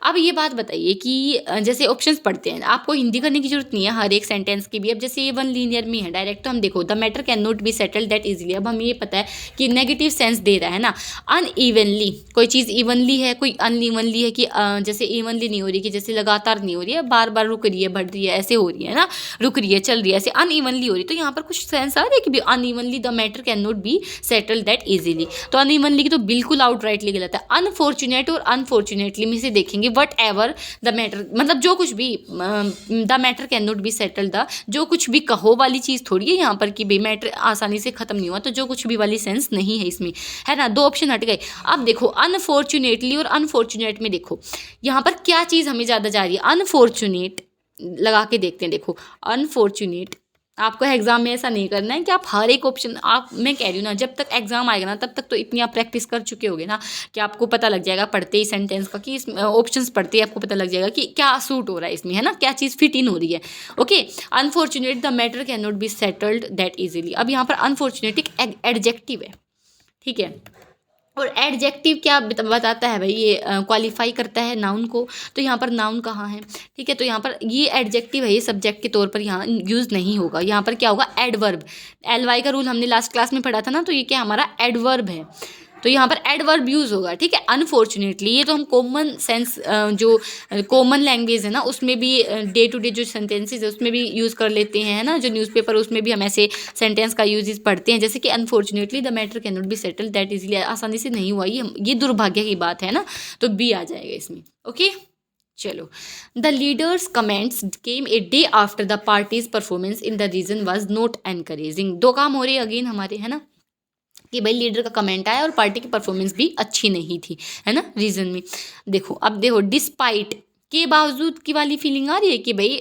अब ये बात बताइए कि जैसे ऑप्शंस पढ़ते हैं, आपको हिंदी करने की जरूरत नहीं है हर एक सेंटेंस की भी। अब जैसे ये वन लीनियर में है डायरेक्ट, तो हम देखो the matter can not be settled that easily. अब हमें ये पता है कि नेगेटिव सेंस दे रहा है ना। अनइवनली, कोई चीज़ इवनली है, कोई अनइवनली है, कि जैसे इवनली नहीं हो रही, कि जैसे लगातार नहीं हो रही है, बार बार रुक रही है, बढ़ रही है, ऐसे हो रही है ना, रुक रही है, चल रही है, ऐसे अनइवनली हो रही है। तो यहाँ पर कुछ सेंस आ रहा है कि unevenly the matter can not be settle that easily. तो अनइवनली की तो बिल्कुल आउटराइटली गलत है। अनफॉर्चुनेट और अनफॉर्चुनेटली में से देखेंगे, वट एवर द मैटर, मतलब जो कुछ भी, the matter can not be settle, the जो कुछ भी कहो वाली चीज़ थोड़ी है यहाँ पर कि भाई मैटर आसानी से खत्म नहीं हुआ, तो जो कुछ भी वाली सेंस नहीं है इसमें, है ना। दो ऑप्शन हट गए। अब देखो अनफॉर्चुनेटली और अनफॉर्चुनेट में देखो यहाँ पर क्या चीज़ हमें ज़्यादा जा रही है। अनफॉर्चुनेट लगा के देखते हैं। देखो अनफॉर्चुनेट, आपको एग्जाम में ऐसा नहीं करना है कि आप हर एक ऑप्शन, आप, मैं कह रही हूँ ना, जब तक एग्जाम आएगा ना तब तक तो इतनी आप प्रैक्टिस कर चुके होगे ना कि आपको पता लग जाएगा पढ़ते ही सेंटेंस का, कि इस ऑप्शंस पढ़ते ही आपको पता लग जाएगा कि क्या सूट हो रहा है इसमें, है ना, क्या चीज़ फिट इन हो रही है। Okay, unfortunate the matter can not be settled that easily. अब यहाँ पर अनफॉर्चुनेट एक एडजेक्टिव है, ठीक है, और एडजेक्टिव क्या बताता है भाई, ये क्वालिफाई करता है नाउन को। तो यहाँ पर नाउन कहाँ है, ठीक है, तो यहाँ पर ये एडजेक्टिव है, ये सब्जेक्ट के तौर पर यहाँ यूज़ नहीं होगा। यहाँ पर क्या होगा, एडवर्ब। एलवाई का रूल हमने लास्ट क्लास में पढ़ा था ना, तो ये क्या हमारा एडवर्ब है, तो यहाँ पर एडवर्ब यूज़ होगा, ठीक है। अनफॉर्चुनेटली ये तो हम कॉमन सेंस, जो कॉमन लैंग्वेज है ना, उसमें भी डे टू डे जो सेंटेंसेस है उसमें भी यूज़ कर लेते हैं, है ना। जो न्यूज़पेपर उसमें भी हम ऐसे सेंटेंस का यूजेस पढ़ते हैं, जैसे कि unfortunately the matter can not be settle that easily, आसानी से नहीं हुआ, ये दुर्भाग्य की बात है ना, तो बी आ जाएगा इसमें। ओके, चलो, the leaders comments came a day after the parties performance in the region was not encouraging. दो काम हो रहे हैं अगेन हमारे, है ना, कि भाई लीडर का कमेंट आया और पार्टी की परफॉर्मेंस भी अच्छी नहीं थी, है ना, रीजन में। देखो अब देखो, डिस्पाइट, के बावजूद की वाली फीलिंग आ रही है कि भाई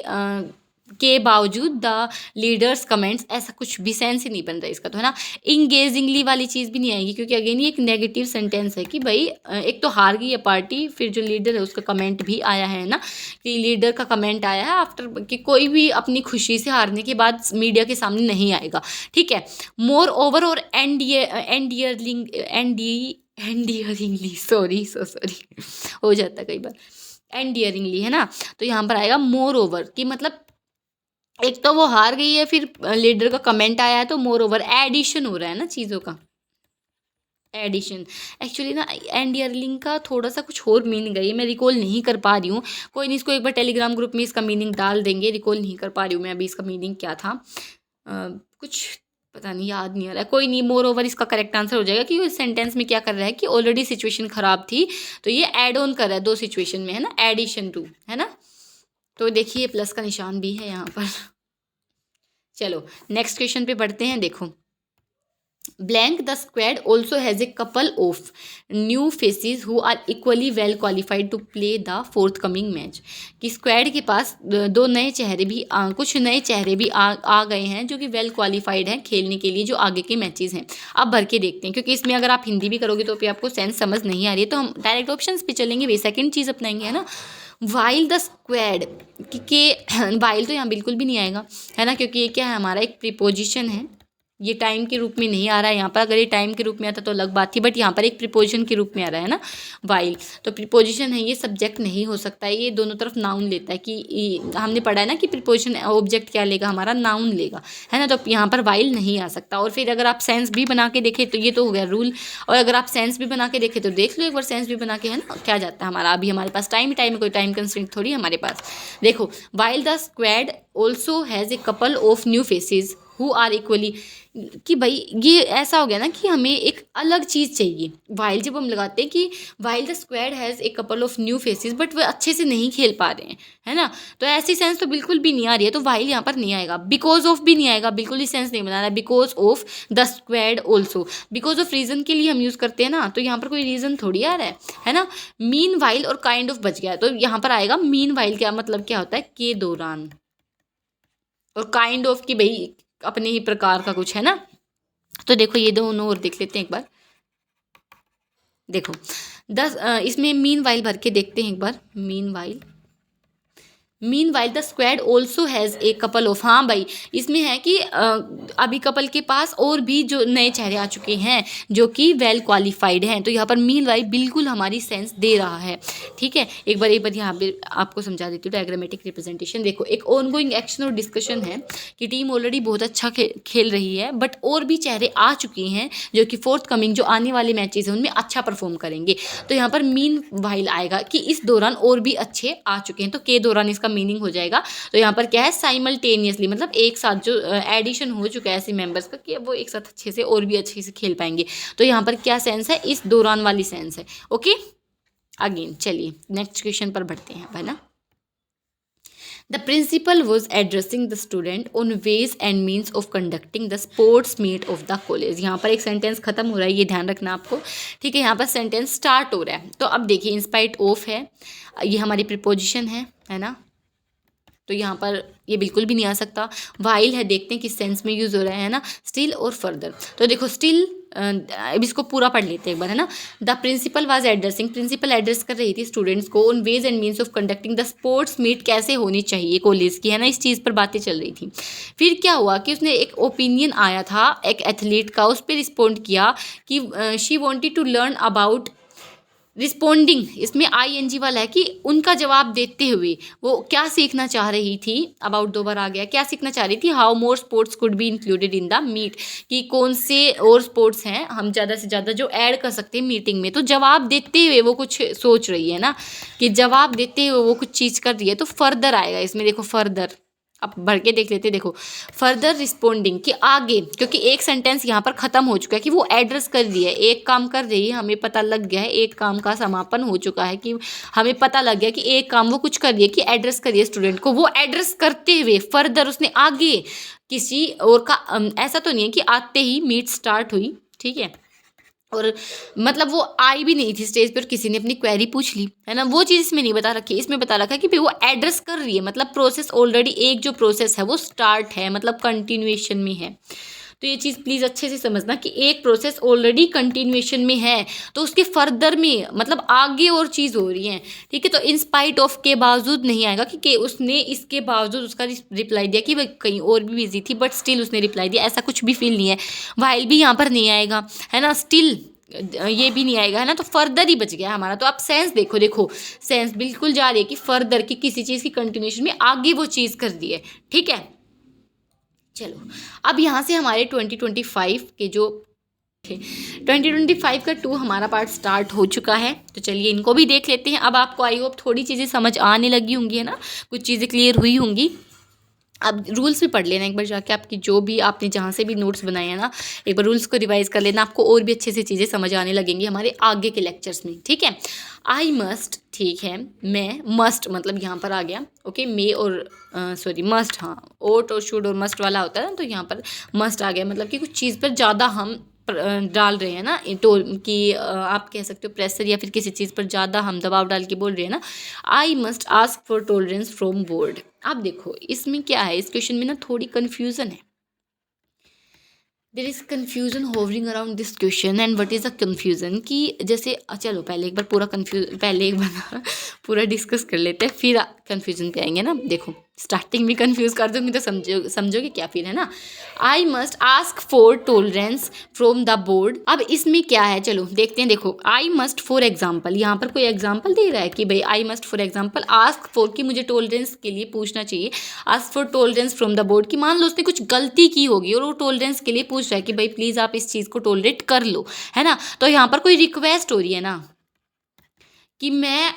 के बावजूद द लीडर्स कमेंट्स, ऐसा कुछ भी सेंस ही नहीं बन रहा इसका, तो है ना। इंगेजिंगली वाली चीज़ भी नहीं आएगी, क्योंकि अगेन ये एक नेगेटिव सेंटेंस है कि भाई एक तो हार गई है पार्टी, फिर जो लीडर है उसका कमेंट भी आया है ना, कि लीडर का कमेंट आया है आफ्टर, कि कोई भी अपनी खुशी से हारने के बाद मीडिया के सामने नहीं आएगा, ठीक है। मोर ओवर और एंडियरिंगली, सॉरी सो सॉरी, हो जाता है कई बार, एंडियरिंगली, है ना। तो यहाँ पर आएगा मोर ओवर, कि मतलब एक तो वो हार गई है, फिर लीडर का कमेंट आया है, तो मोर ओवर एडिशन हो रहा है ना चीज़ों का, एडिशन। एक्चुअली ना एंडियरलिंग का थोड़ा सा कुछ और मीनिंग है, ये मैं रिकॉल नहीं कर पा रही हूँ। कोई नहीं, इसको एक बार टेलीग्राम ग्रुप में इसका मीनिंग डाल देंगे, रिकॉल नहीं कर पा रही हूँ मैं अभी इसका मीनिंग क्या था, कुछ पता नहीं, याद नहीं आ रहा है। कोई नहीं, मोर ओवर इसका करेक्ट आंसर हो जाएगा कि इस सेंटेंस में क्या कर रहा है कि ऑलरेडी सिचुएशन खराब थी, तो ये ऐड ऑन कर रहा है दो सिचुएशन में, है ना, एडिशन टू, है ना। तो देखिए प्लस का निशान भी है यहाँ पर। चलो नेक्स्ट क्वेश्चन पे बढ़ते हैं। देखो, blank the squad also has a couple of new faces who are equally well qualified to play the forthcoming match. कि स्क्वाड के पास दो नए चेहरे भी कुछ नए चेहरे भी आ गए हैं जो कि वेल क्वालिफाइड हैं खेलने के लिए जो आगे के मैचेस हैं। अब भर के देखते हैं, क्योंकि इसमें अगर आप हिंदी भी करोगे तो फिर आपको सेंस समझ नहीं आ रही है, तो हम डायरेक्ट ऑप्शंस पे चलेंगे, वे सेकेंड चीज़ अपनाएंगे, है ना। वाइल द स्क्वाड के वाइल तो यहाँ बिल्कुल भी नहीं आएगा, है ना, क्योंकि ये क्या है, हमारा एक प्रीपोजिशन है, ये टाइम के रूप में नहीं आ रहा है यहाँ पर। अगर ये टाइम के रूप में आता तो अलग बात थी, बट यहाँ पर एक प्रीपोजिशन के रूप में आ रहा है ना वाइल, तो प्रीपोजिशन है, ये सब्जेक्ट नहीं हो सकता है, ये दोनों तरफ नाउन लेता है। कि हमने पढ़ा है ना कि प्रीपोजिशन ऑब्जेक्ट क्या लेगा, हमारा नाउन लेगा, है ना, तो यहाँ पर वाइल नहीं आ सकता। और फिर अगर आप सेंस भी बना के देखें तो ये तो हो गया रूल, और अगर आप सेंस भी बना के देखें तो देख लो एक बार सेंस भी बना के, है ना, क्या जाता है हमारा। अभी हमारे पास टाइम है, कोई टाइम कंस्ट्रेंट थोड़ी हमारे पास। देखो, while the squad also has a couple of new faces who are equally, कि भाई ये ऐसा हो गया ना कि हमें एक अलग चीज़ चाहिए। वाइल जब हम लगाते हैं कि while the squad has a couple of new faces, but वे अच्छे से नहीं खेल पा रहे हैं, है ना, तो ऐसी सेंस तो बिल्कुल भी नहीं आ रही है, तो वाइल यहाँ पर नहीं आएगा। बिकॉज ऑफ भी नहीं आएगा, बिल्कुल ही सेंस नहीं बना रहा है। Because of the squad also, because of reason के लिए हम यूज़ करते हैं ना, तो यहाँ पर कोई रीज़न थोड़ी आ रहा है ना। मीन वाइल और काइंड ऑफ बच गया, तो यहाँ पर आएगा मीन वाइल, क्या मतलब क्या होता है, के दौरान, और काइंड ऑफ की भाई अपने ही प्रकार का कुछ है ना। तो देखो ये दोनों और देख लेते हैं एक बार। देखो इसमें मीन वाइल भर के देखते हैं एक बार। Meanwhile meanwhile the squad also has a couple of, हाँ भाई इसमें है कि अभी कपल के पास और भी जो नए चेहरे आ चुके हैं जो कि वेल क्वालिफाइड हैं। तो यहाँ पर मीन वाइल बिल्कुल हमारी सेंस दे रहा है। ठीक है, एक बार यहाँ पे आपको समझा देती हूँ डायग्रामेटिक रिप्रेजेंटेशन। देखो, एक ऑनगोइंग एक्शन और डिस्कशन है कि टीम ऑलरेडी बहुत अच्छा खेल रही है, बट और भी चेहरे आ चुके हैं जो कि फोर्थ कमिंग जो आने वाले मैचेस हैं उनमें अच्छा परफॉर्म करेंगे। तो यहाँ पर मीन वाइल आएगा कि इस दौरान और भी अच्छे आ चुके हैं, तो के दौरान इसका मीनिंग हो जाएगा। तो यहाँ पर क्या है, साइमल्टेनियसली, मतलब एक साथ जो एडिशन हो चुका है ऐसे मेंबर्स का कि वो एक साथ अच्छे से और भी अच्छे से खेल पाएंगे। तो यहाँ पर क्या सेंस है, इस दौरान वाली सेंस है। ओके, अगेन चलिए नेक्स्ट क्वेश्चन पर बढ़ते हैं, है ना। The principal was addressing the student on ways and means of conducting the sports meet of the college। यहाँ पर एक सेंटेंस खत्म हो रहा है, ये ध्यान रखना आपको। ठीक है, यहाँ पर सेंटेंस स्टार्ट हो रहा है। तो अब देखिए, इन स्पाइट ऑफ है, ये हमारी प्रीपोजिशन है ना। तो यहाँ पर ये बिल्कुल भी नहीं आ सकता। वाइल है, देखते हैं किस सेंस में यूज़ हो रहा है ना, स्टिल और फर्दर। तो देखो स्टिल, अब इसको पूरा पढ़ लेते हैं एक बार, है ना। The principal was addressing, principal address कर रही थी स्टूडेंट्स को on ways and means of conducting the sports meet, कैसे होनी चाहिए कॉलेज की, है ना, इस चीज़ पर बातें चल रही थी। फिर क्या हुआ कि उसने एक ओपिनियन आया था एक एथलीट का, उस पर रिस्पॉन्ड किया कि she wanted to learn about responding, इसमें ING वाला है कि उनका जवाब देते हुए वो क्या सीखना चाह रही थी। अबाउट 2 बार आ गया, क्या सीखना चाह रही थी, how more sports could be included in the meet, कि कौन से और स्पोर्ट्स हैं हम ज़्यादा से ज़्यादा जो ऐड कर सकते हैं मीटिंग में। तो जवाब देते हुए वो कुछ सोच रही है ना, कि जवाब देते हुए वो कुछ चीज़ कर रही है। तो फर्दर आएगा इसमें, देखो फर्दर, अब बढ़ के देख लेते हैं। देखो फर्दर रिस्पोंडिंग के आगे, क्योंकि एक सेंटेंस यहाँ पर ख़त्म हो चुका है कि वो एड्रेस कर रही है, एक काम कर रही है, हमें पता लग गया है, एक काम का समापन हो चुका है कि हमें पता लग गया कि एक काम वो कुछ कर रही है कि एड्रेस करिए स्टूडेंट को। वो एड्रेस करते हुए फर्दर उसने आगे किसी और का, ऐसा तो नहीं है कि आते ही मीट स्टार्ट हुई, ठीक है, और मतलब वो आई भी नहीं थी स्टेज पर, किसी ने अपनी क्वेरी पूछ ली, है ना, वो चीज़ इसमें नहीं बता रखी। इसमें बता रखा है कि भाई वो एड्रेस कर रही है, मतलब प्रोसेस ऑलरेडी, एक जो प्रोसेस है वो स्टार्ट है, मतलब कंटिन्यूएशन में है। तो ये चीज़ प्लीज़ अच्छे से समझना कि एक प्रोसेस ऑलरेडी कंटिन्यूएशन में है, तो उसके फर्दर में मतलब आगे और चीज़ हो रही है। ठीक है, तो इन स्पाइट ऑफ के बावजूद नहीं आएगा कि उसने इसके बावजूद उसका रिप्लाई दिया कि वह कहीं और भी बिजी थी, बट स्टिल उसने रिप्लाई दिया, ऐसा कुछ भी फील नहीं है। वाइल भी यहाँ पर नहीं आएगा, है ना, स्टिल ये भी नहीं आएगा, है ना। तो फर्दर ही बच गया हमारा। तो आप सेंस देखो सेंस बिल्कुल जा रही है कि फर्दर की किसी चीज़ की कंटिन्यूएशन में आगे वो चीज़ कर दी है। ठीक है, चलो अब यहाँ से हमारे 2025 के जो 2025 का 2 हमारा पार्ट स्टार्ट हो चुका है। तो चलिए इनको भी देख लेते हैं। अब आपको आई होप थोड़ी चीज़ें समझ आने लगी होंगी, है ना, कुछ चीज़ें क्लियर हुई होंगी। अब रूल्स भी पढ़ लेना एक बार जाके, आपकी जो भी आपने जहाँ से भी नोट्स बनाए हैं ना, एक बार रूल्स को रिवाइज कर लेना, आपको और भी अच्छे से चीज़ें समझ आने लगेंगी हमारे आगे के लेक्चर्स में। ठीक है, आई मस्ट, ठीक है, मैं, मस्ट मतलब यहाँ पर आ गया, ओके, मे और सॉरी मस्ट, हाँ, ओट और शुड और मस्ट वाला होता है ना, तो यहाँ पर मस्ट आ गया, मतलब कि कुछ चीज़ पर ज़्यादा हम डाल रहे हैं ना, तो कि आप कह सकते हो प्रेशर, या फिर किसी चीज़ पर ज़्यादा हम दबाव डाल के बोल रहे हैं ना। I must ask for tolerance from board. अब देखो इसमें क्या है, इस क्वेश्चन में ना थोड़ी कन्फ्यूज़न है। There is confusion hovering around this question. And what is a confusion, कि जैसे चलो पहले एक बार पूरा डिस्कस कर लेते हैं, फिर कन्फ्यूज़न पे आएंगे ना। देखो स्टार्टिंग में कन्फ्यूज़ कर दूँगी तो समझोगे क्या फिर, है ना। I must ask for tolerance from the board. अब इसमें क्या है, चलो देखते हैं। देखो आई मस्ट फॉर एग्जाम्पल, यहाँ पर कोई एग्जाम्पल दे रहा है कि भाई I must for example, ask for कि मुझे टॉलरेंस के लिए पूछना चाहिए, ask for tolerance from the board कि मान लो उसने कुछ गलती की होगी और वो टॉलरेंस के लिए पूछ रहा है कि भाई प्लीज़ आप इस चीज़ को टॉलरेट कर लो, है ना। तो यहाँ पर कोई रिक्वेस्ट हो रही है ना कि मैं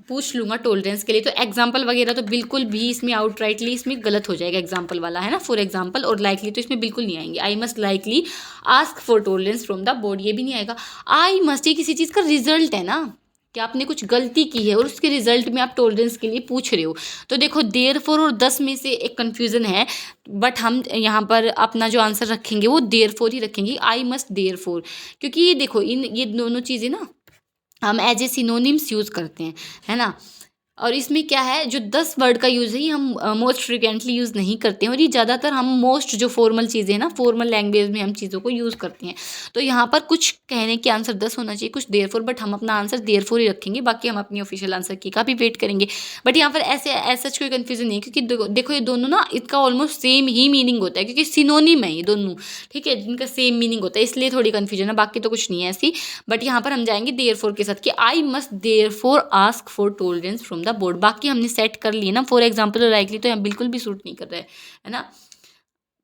पूछ लूँगा टॉलरेंस के लिए। तो एग्जाम्पल वगैरह तो बिल्कुल भी इसमें आउटराइटली इसमें गलत हो जाएगा एग्जाम्पल वाला, है ना। फॉर एग्जाम्पल और लाइकली तो इसमें बिल्कुल नहीं आएंगे। I must likely ask for tolerance from the board, ये भी नहीं आएगा। आई मस्ट ये किसी चीज़ का रिजल्ट है ना, कि आपने कुछ गलती की है और उसके रिजल्ट में आप टॉलरेंस के लिए पूछ रहे हो। तो देखो देयरफॉर और दस में से एक कन्फ्यूज़न है, बट हम यहाँ पर अपना जो आंसर रखेंगे वो देयरफॉर ही रखेंगे, आई मस्ट देयरफॉर, क्योंकि देखो ये दोनों चीज़ें ना हम एज ए सिनोनिम्स यूज़ करते हैं, है ना। और इसमें क्या है, जो 10 वर्ड का यूज़ है ये हम मोस्ट फ्रिक्वेंटली यूज़ नहीं करते हैं, और ये ज़्यादातर हम मोस्ट जो फॉर्मल चीज़ें हैं ना, फॉर्मल लैंग्वेज में हम चीज़ों को यूज़ करते हैं। तो यहाँ पर कुछ कहने के आंसर 10 होना चाहिए, कुछ देयरफॉर, बट हम अपना आंसर देयरफॉर ही रखेंगे, बाकी हम अपनी ऑफिशियल आंसर की का भी वेट करेंगे। बट यहाँ पर ऐसे ऐसा कोई कन्फ्यूजन नहीं है, क्योंकि देखो ये दोनों ना, इसका ऑलमोस्ट सेम ही मीनिंग होता है, क्योंकि सिनोनिम है ये दोनों, ठीक है, जिनका सेम मीनिंग होता है, इसलिए थोड़ी कन्फ्यूजन है, बाकी तो कुछ नहीं है ऐसी। बट यहाँ पर हम जाएंगे देयरफॉर के साथ कि I must therefore ask for tolerance from the board. बाकी हमने सेट कर लिए ना, फॉर एग्जाम्पल और लाइकली तो यहाँ बिल्कुल भी सूट नहीं कर रहा है ना।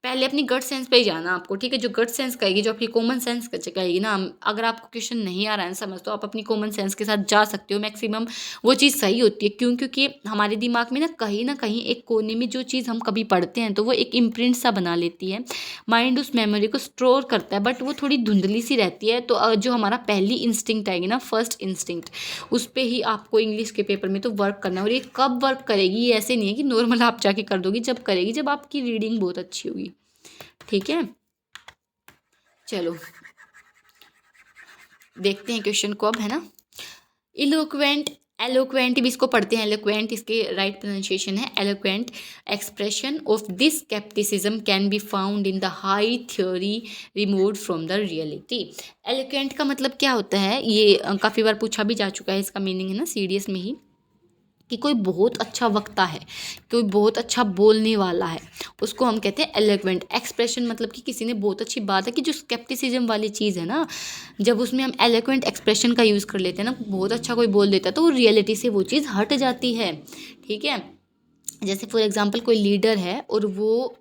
पहले अपनी गट सेंस पे ही जाना आपको, ठीक है, जो गट सेंस कहेगी, जो आपकी कॉमन सेंस कहेगी ना। अगर आपको क्वेश्चन नहीं आ रहा है समझ, तो आप अपनी कॉमन सेंस के साथ जा सकते हो, मैक्सिमम वो चीज़ सही होती है। क्यों? क्योंकि हमारे दिमाग में ना कहीं एक कोने में जो चीज़ हम कभी पढ़ते हैं तो वो एक इम्प्रिंट सा बना लेती है, माइंड उस मेमोरी को स्टोर करता है, बट वो थोड़ी धुंधली सी रहती है। तो जो हमारा पहली इंस्टिंक्ट आएगी ना, फर्स्ट इंस्टिंक्ट, उस पर ही आपको इंग्लिश के पेपर में तो वर्क करना है। और ये कब वर्क करेगी, ये ऐसे नहीं है कि नॉर्मल आप जाके कर दोगी, जब करेगी जब आपकी रीडिंग बहुत अच्छी होगी, ठीक है। चलो देखते हैं क्वेश्चन को अब, है ना। इलोक्वेंट, एलोक्वेंट भी इसको पढ़ते हैं, एलोक्वेंट इसके राइट प्रोनाउंसिएशन है eloquent. Expression of this scepticism can be found in the high theory removed from the reality. Eloquent का मतलब क्या होता है, ये काफ़ी बार पूछा भी जा चुका है, इसका मीनिंग है ना सीडीएस में ही, कि कोई बहुत अच्छा वक्ता है, कोई बहुत अच्छा बोलने वाला है, उसको हम कहते हैं एलोक्वेंट। एक्सप्रेशन मतलब कि किसी ने बहुत अच्छी बात है, कि जो स्केप्टिसिज्म वाली चीज़ है ना, जब उसमें हम एलोक्वेंट एक्सप्रेशन का यूज़ कर लेते हैं ना, बहुत अच्छा कोई बोल देता है, तो वो रियलिटी से वो चीज़ हट जाती है, ठीक है। जैसे फॉर एग्जांपल कोई लीडर है और वो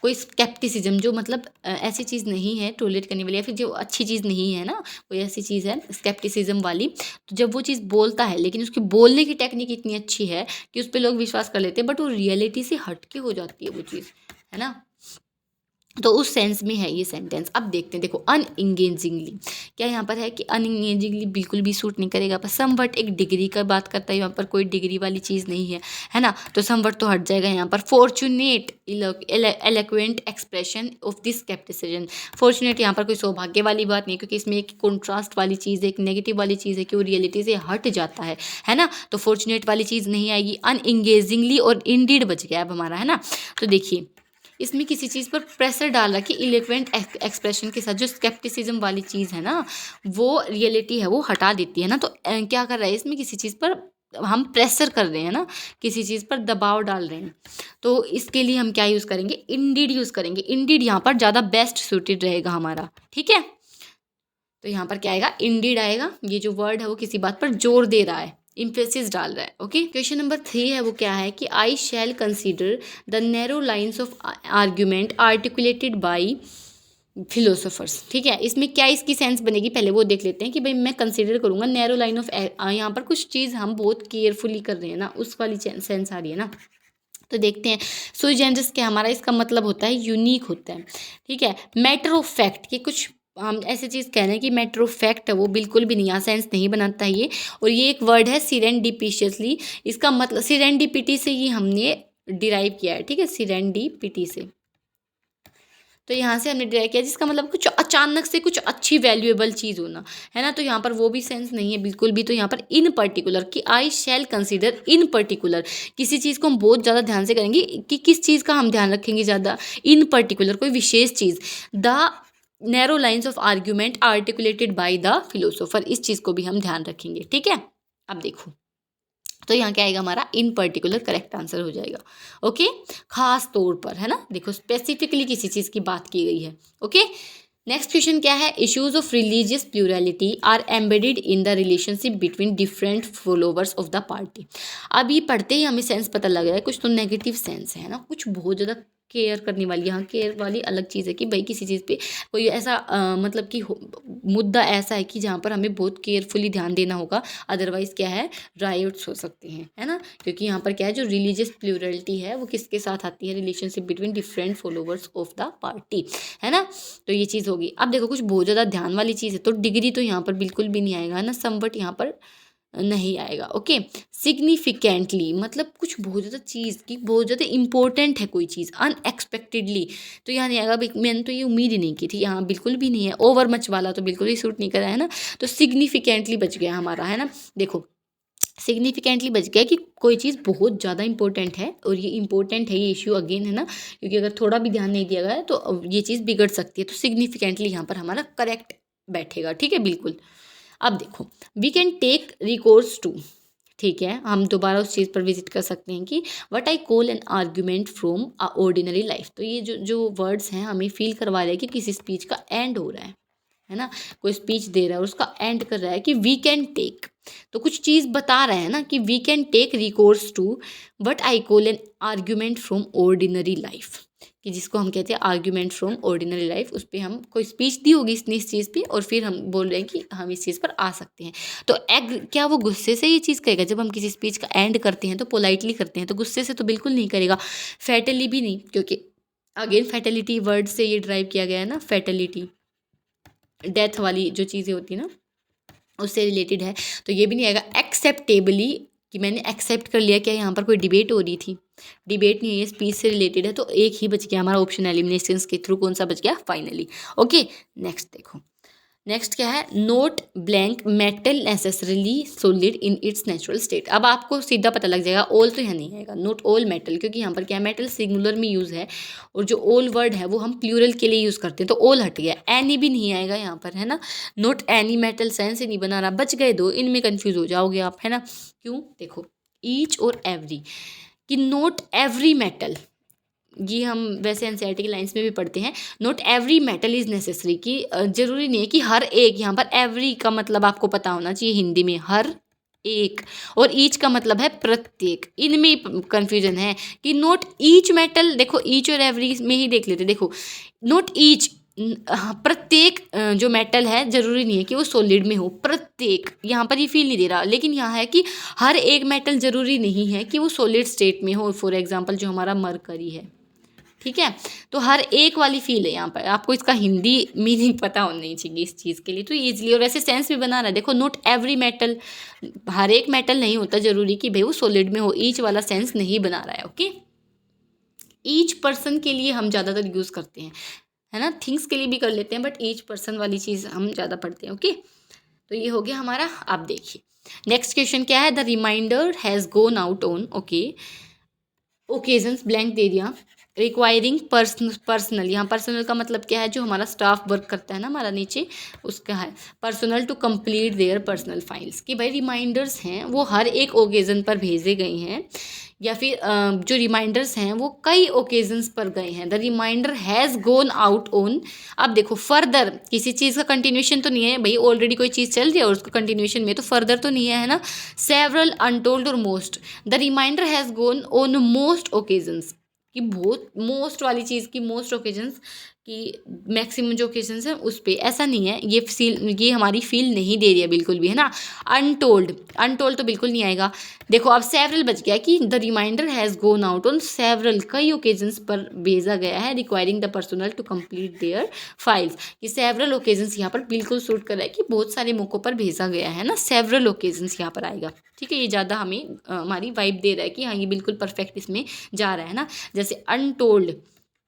कोई स्केप्टिसिज्म, जो मतलब ऐसी चीज़ नहीं है टॉलरेट करने वाली, या फिर जो अच्छी चीज़ नहीं है ना, कोई ऐसी चीज़ है स्केप्टिसिज्म वाली, तो जब वो चीज़ बोलता है, लेकिन उसकी बोलने की टेक्निक इतनी अच्छी है कि उस पर लोग विश्वास कर लेते हैं, बट वो रियलिटी से हट के हो जाती है वो चीज़, है ना। तो उस सेंस में है ये सेंटेंस। अब देखते हैं, देखो अनइंगेजिंगली, क्या यहाँ पर है कि अनइंगेजिंगली बिल्कुल भी सूट नहीं करेगा, पर समवट एक डिग्री का बात करता है, यहाँ पर कोई डिग्री वाली चीज़ नहीं है ना, तो समवट तो हट जाएगा यहाँ पर। Fortunate eloquent expression of this scepticism, fortunate यहाँ पर कोई सौभाग्य वाली बात नहीं, क्योंकि इसमें एक कॉन्ट्रास्ट वाली चीज़ है, एक नेगेटिव वाली चीज़ है, कि वो रियलिटी से हट जाता है ना, तो फॉर्चुनेट वाली चीज़ नहीं आएगी। अनइंगेजिंगली और इंडीड बच गया अब हमारा, है ना। तो देखिए इसमें किसी चीज़ पर प्रेशर डाल रहा कि इलोक्वेंट एक्सप्रेशन के साथ जो स्केप्टिसिज्म वाली चीज़ है ना, वो रियलिटी है वो हटा देती है ना। तो क्या कर रहा है, इसमें किसी चीज़ पर हम प्रेशर कर रहे हैं ना, किसी चीज़ पर दबाव डाल रहे हैं, तो इसके लिए हम क्या यूज़ करेंगे, इंडीड यूज़ करेंगे। इंडीड यहाँ पर ज़्यादा बेस्ट सूटेड रहेगा हमारा, ठीक है। तो यहाँ पर क्या आएगा, इंडीड आएगा। ये जो वर्ड है वो किसी बात पर जोर दे रहा है, इम्फेसिस डाल रहा है, ओके। क्वेश्चन नंबर 3 है वो क्या है कि I shall consider the narrow lines of argument articulated by philosophers, ठीक है। इसमें क्या इसकी सेंस बनेगी, पहले वो देख लेते हैं कि भाई मैं कंसीडर करूंगा नैरो लाइन ऑफ, यहाँ पर कुछ चीज़ हम बहुत केयरफुली कर रहे हैं ना, उस वाली सेंस आ रही है ना। तो देखते हैं, सुई जेनरस क्या हमारा इसका मतलब होता है यूनिक होता है, ठीक है। मैटर ऑफ फैक्ट कि कुछ हम ऐसी चीज़ कह रहे हैं कि मैटर ऑफ फैक्ट है, वो बिल्कुल भी नहीं, सेंस नहीं बनाता है ये। और ये एक वर्ड है सिरेंडिपिशियसली, इसका मतलब सिरेंडिपिटी से ये हमने डिराइव किया है, ठीक है, सिरेंडिपिटी से। तो यहाँ से हमने डिराइव किया, जिसका मतलब कुछ अचानक से कुछ अच्छी वैल्यूएबल चीज़ होना, है ना। तो यहाँ पर वो भी सेंस नहीं है बिल्कुल भी। तो यहाँ पर इन पर्टिकुलर कि I shall consider in particular, किसी चीज़ को हम बहुत ज़्यादा ध्यान से करेंगे, कि किस चीज़ का हम ध्यान रखेंगे ज़्यादा, इन पर्टिकुलर कोई विशेष चीज़, the narrow lines of argument articulated by the philosopher, इस चीज़ को भी हम ध्यान रखेंगे, ठीक है। अब देखो, तो यहाँ क्या आएगा हमारा, इन पर्टिकुलर करेक्ट आंसर हो जाएगा, ओके। खास तौर पर, है ना, देखो स्पेसिफिकली किसी चीज़ की बात की गई है, ओके। नेक्स्ट क्वेश्चन क्या है, issues of religious plurality are embedded in the relationship between different followers of the party. अब ये पढ़ते ही हमें सेंस पता लग रहा है, कुछ तो नेगेटिव सेंस है ना, कुछ बहुत ज़्यादा केयर करने वाली, यहाँ केयर वाली अलग चीज़ है कि भाई किसी चीज़ पे कोई ऐसा मतलब कि मुद्दा ऐसा है कि जहाँ पर हमें बहुत केयरफुली ध्यान देना होगा, अदरवाइज क्या है, राइट्स हो सकते हैं, है ना। क्योंकि यहाँ पर क्या है, जो रिलीजियस प्लूरलिटी है वो किसके साथ आती है, relationship between different followers of the party, है ना। तो ये चीज़ होगी। अब देखो कुछ बहुत ज़्यादा ध्यान वाली चीज़ है, तो डिग्री तो यहाँ पर बिल्कुल भी नहीं आएगा, है ना, समवट यहाँ पर नहीं आएगा, ओके। सिग्निफिकेंटली मतलब कुछ बहुत ज़्यादा चीज़ की बहुत ज़्यादा इंपॉर्टेंट है कोई चीज़, अनएक्सपेक्टेडली तो यहाँ नहीं आएगा। मैंने तो ये उम्मीद ही नहीं की थी, यहाँ बिल्कुल भी नहीं है। ओवर मच वाला तो बिल्कुल ही सूट नहीं करा है ना, तो सिग्निफिकेंटली बच गया हमारा, है ना। देखो सिग्निफिकेंटली बच गया कि कोई चीज़ बहुत ज़्यादा इंपॉर्टेंट है और ये इंपॉर्टेंट है, ये इश्यू अगेन है ना, क्योंकि अगर थोड़ा भी ध्यान नहीं दिया गया तो ये चीज़ बिगड़ सकती है। तो सिग्निफिकेंटली यहाँ पर हमारा करेक्ट बैठेगा, ठीक है, बिल्कुल। अब देखो, we can take recourse to, ठीक है, हम दोबारा उस चीज़ पर विजिट कर सकते हैं कि what I call an argument from a ordinary life. तो ये जो जो वर्ड्स हैं हमें फील करवा रहे हैं कि किसी स्पीच का एंड हो रहा है ना, कोई स्पीच दे रहा है और उसका एंड कर रहा है कि वी कैन टेक, तो कुछ चीज़ बता रहा है ना कि we can take recourse to what I call an argument from ordinary life, कि जिसको हम कहते हैं आर्ग्यूमेंट फ्रॉम ऑर्डिनरी लाइफ। उस पर हम कोई स्पीच दी होगी इसने इस चीज़ पे और फिर हम बोल रहे हैं कि हम इस चीज़ पर आ सकते हैं। तो क्या वो गुस्से से ये चीज़ कहेगा? जब हम किसी स्पीच का एंड करते हैं तो पोलाइटली करते हैं, तो गुस्से से तो बिल्कुल नहीं करेगा, फैटली भी नहीं, क्योंकि अगेन फैटेलिटी वर्ड से ये ड्राइव किया गया है ना, फैटेलिटी डेथ वाली जो चीज़ें होती है ना उससे रिलेटेड है। तो ये भी नहीं आएगा। एक्सेप्टेबली, कि मैंने एक्सेप्ट कर लिया, क्या यहाँ पर कोई डिबेट हो रही थी? डिबेट नहीं है, स्पीच से रिलेटेड है, तो एक ही बच गया हमारा ऑप्शन एलिमिनेशन के थ्रू, कौन सा बच गया? फाइनली। ओके, नेक्स्ट देखो, नेक्स्ट क्या है? Note blank metal necessarily solid in its natural state. अब आपको सीधा पता लग जाएगा, ऑल तो यहाँ नहीं आएगा, नोट ऑल मेटल, क्योंकि यहाँ पर क्या, मेटल सिंगुलर में यूज़ है और जो ऑल वर्ड है वो हम प्लूरल के लिए यूज़ करते हैं, तो ऑल हट गया। एनी भी नहीं आएगा यहाँ पर, है ना, नोट एनी मेटल सेंस ही नहीं बना रहा, बच गए दो, इनमें कन्फ्यूज हो जाओगे आप, है ना। क्यों? देखो, ईच और एवरी, कि नोट एवरी मेटल, ये हम वैसे एनसीईआरटी की लाइंस में भी पढ़ते हैं, not every metal is necessary, कि जरूरी नहीं है कि हर एक, यहाँ पर एवरी का मतलब आपको पता होना चाहिए हिंदी में, हर एक, और ईच का मतलब है प्रत्येक, इनमें कन्फ्यूजन है कि नॉट ईच मेटल, देखो ईच और एवरी में ही देख लेते, देखो नॉट ईच, प्रत्येक जो मेटल है जरूरी नहीं है कि वो सॉलिड में हो, प्रत्येक यहाँ पर ये फील नहीं दे रहा, लेकिन यहाँ है कि हर एक मेटल जरूरी नहीं है कि वो सॉलिड स्टेट में हो। फॉर एग्जाम्पल जो हमारा मरकरी है, ठीक है, तो हर एक वाली फील है यहाँ पर। आपको इसका हिंदी मीनिंग पता होनी चाहिए इस चीज़ के लिए, तो ईजिली, और वैसे सेंस भी बना रहा है। देखो, नॉट एवरी मेटल, हर एक मेटल नहीं होता जरूरी कि भाई वो सॉलिड में हो, ईच वाला सेंस नहीं बना रहा है। ओके, ईच पर्सन के लिए हम ज़्यादातर यूज़ करते हैं, है ना, थिंग्स के लिए भी कर लेते हैं, बट ईच पर्सन वाली चीज़ हम ज़्यादा पढ़ते हैं। ओके, तो ये हो गया हमारा। आप देखिए नेक्स्ट क्वेश्चन क्या है? The reminder has gone out on, okay, occasions, blank दे दिया, रिक्वायरिंग पर्सनल, यहाँ पर्सनल का मतलब क्या है? जो हमारा स्टाफ वर्क करता है ना हमारा नीचे, उसका है personnel to complete their personal files, कि भाई रिमाइंडर्स हैं वो हर एक ओकेज़न पर भेजे गए हैं, या फिर जो रिमाइंडर्स हैं वो कई ओकेजन्स पर गए हैं। The reminder has gone out on, अब देखो फर्दर, किसी चीज़ का कंटिन्यूशन तो नहीं है भाई, ऑलरेडी कोई चीज़ चल रही है और उसका कंटिन्यूशन में, तो फर्दर तो नहीं है ना। सेवरल, अनटोल्ड और most, the reminder has gone on most occasions, कि बहुत मोस्ट वाली चीज़ की, मोस्ट ओकेजन्स की, मैक्सिमम जो ओकेजन्स हैं उस पर, ऐसा नहीं है, ये हमारी फील नहीं दे रही है बिल्कुल भी, है ना। अनटोल्ड, अनटोल्ड तो बिल्कुल नहीं आएगा। देखो अब सेवरल बच गया, कि the reminder has gone out on several, कई ओकेजन्स पर भेजा गया है, requiring the personnel to complete their files, कि सेवरल ओकेजन्स यहाँ पर बिल्कुल सूट कर रहा है, कि बहुत सारे मौक़ों पर भेजा गया है ना, सेवरल ओकेजन्स यहाँ पर आएगा। ठीक है, ये ज़्यादा हमें हमारी वाइब दे रहा है कि हाँ ये बिल्कुल परफेक्ट इसमें जा रहा है ना। जैसे अनटोल्ड,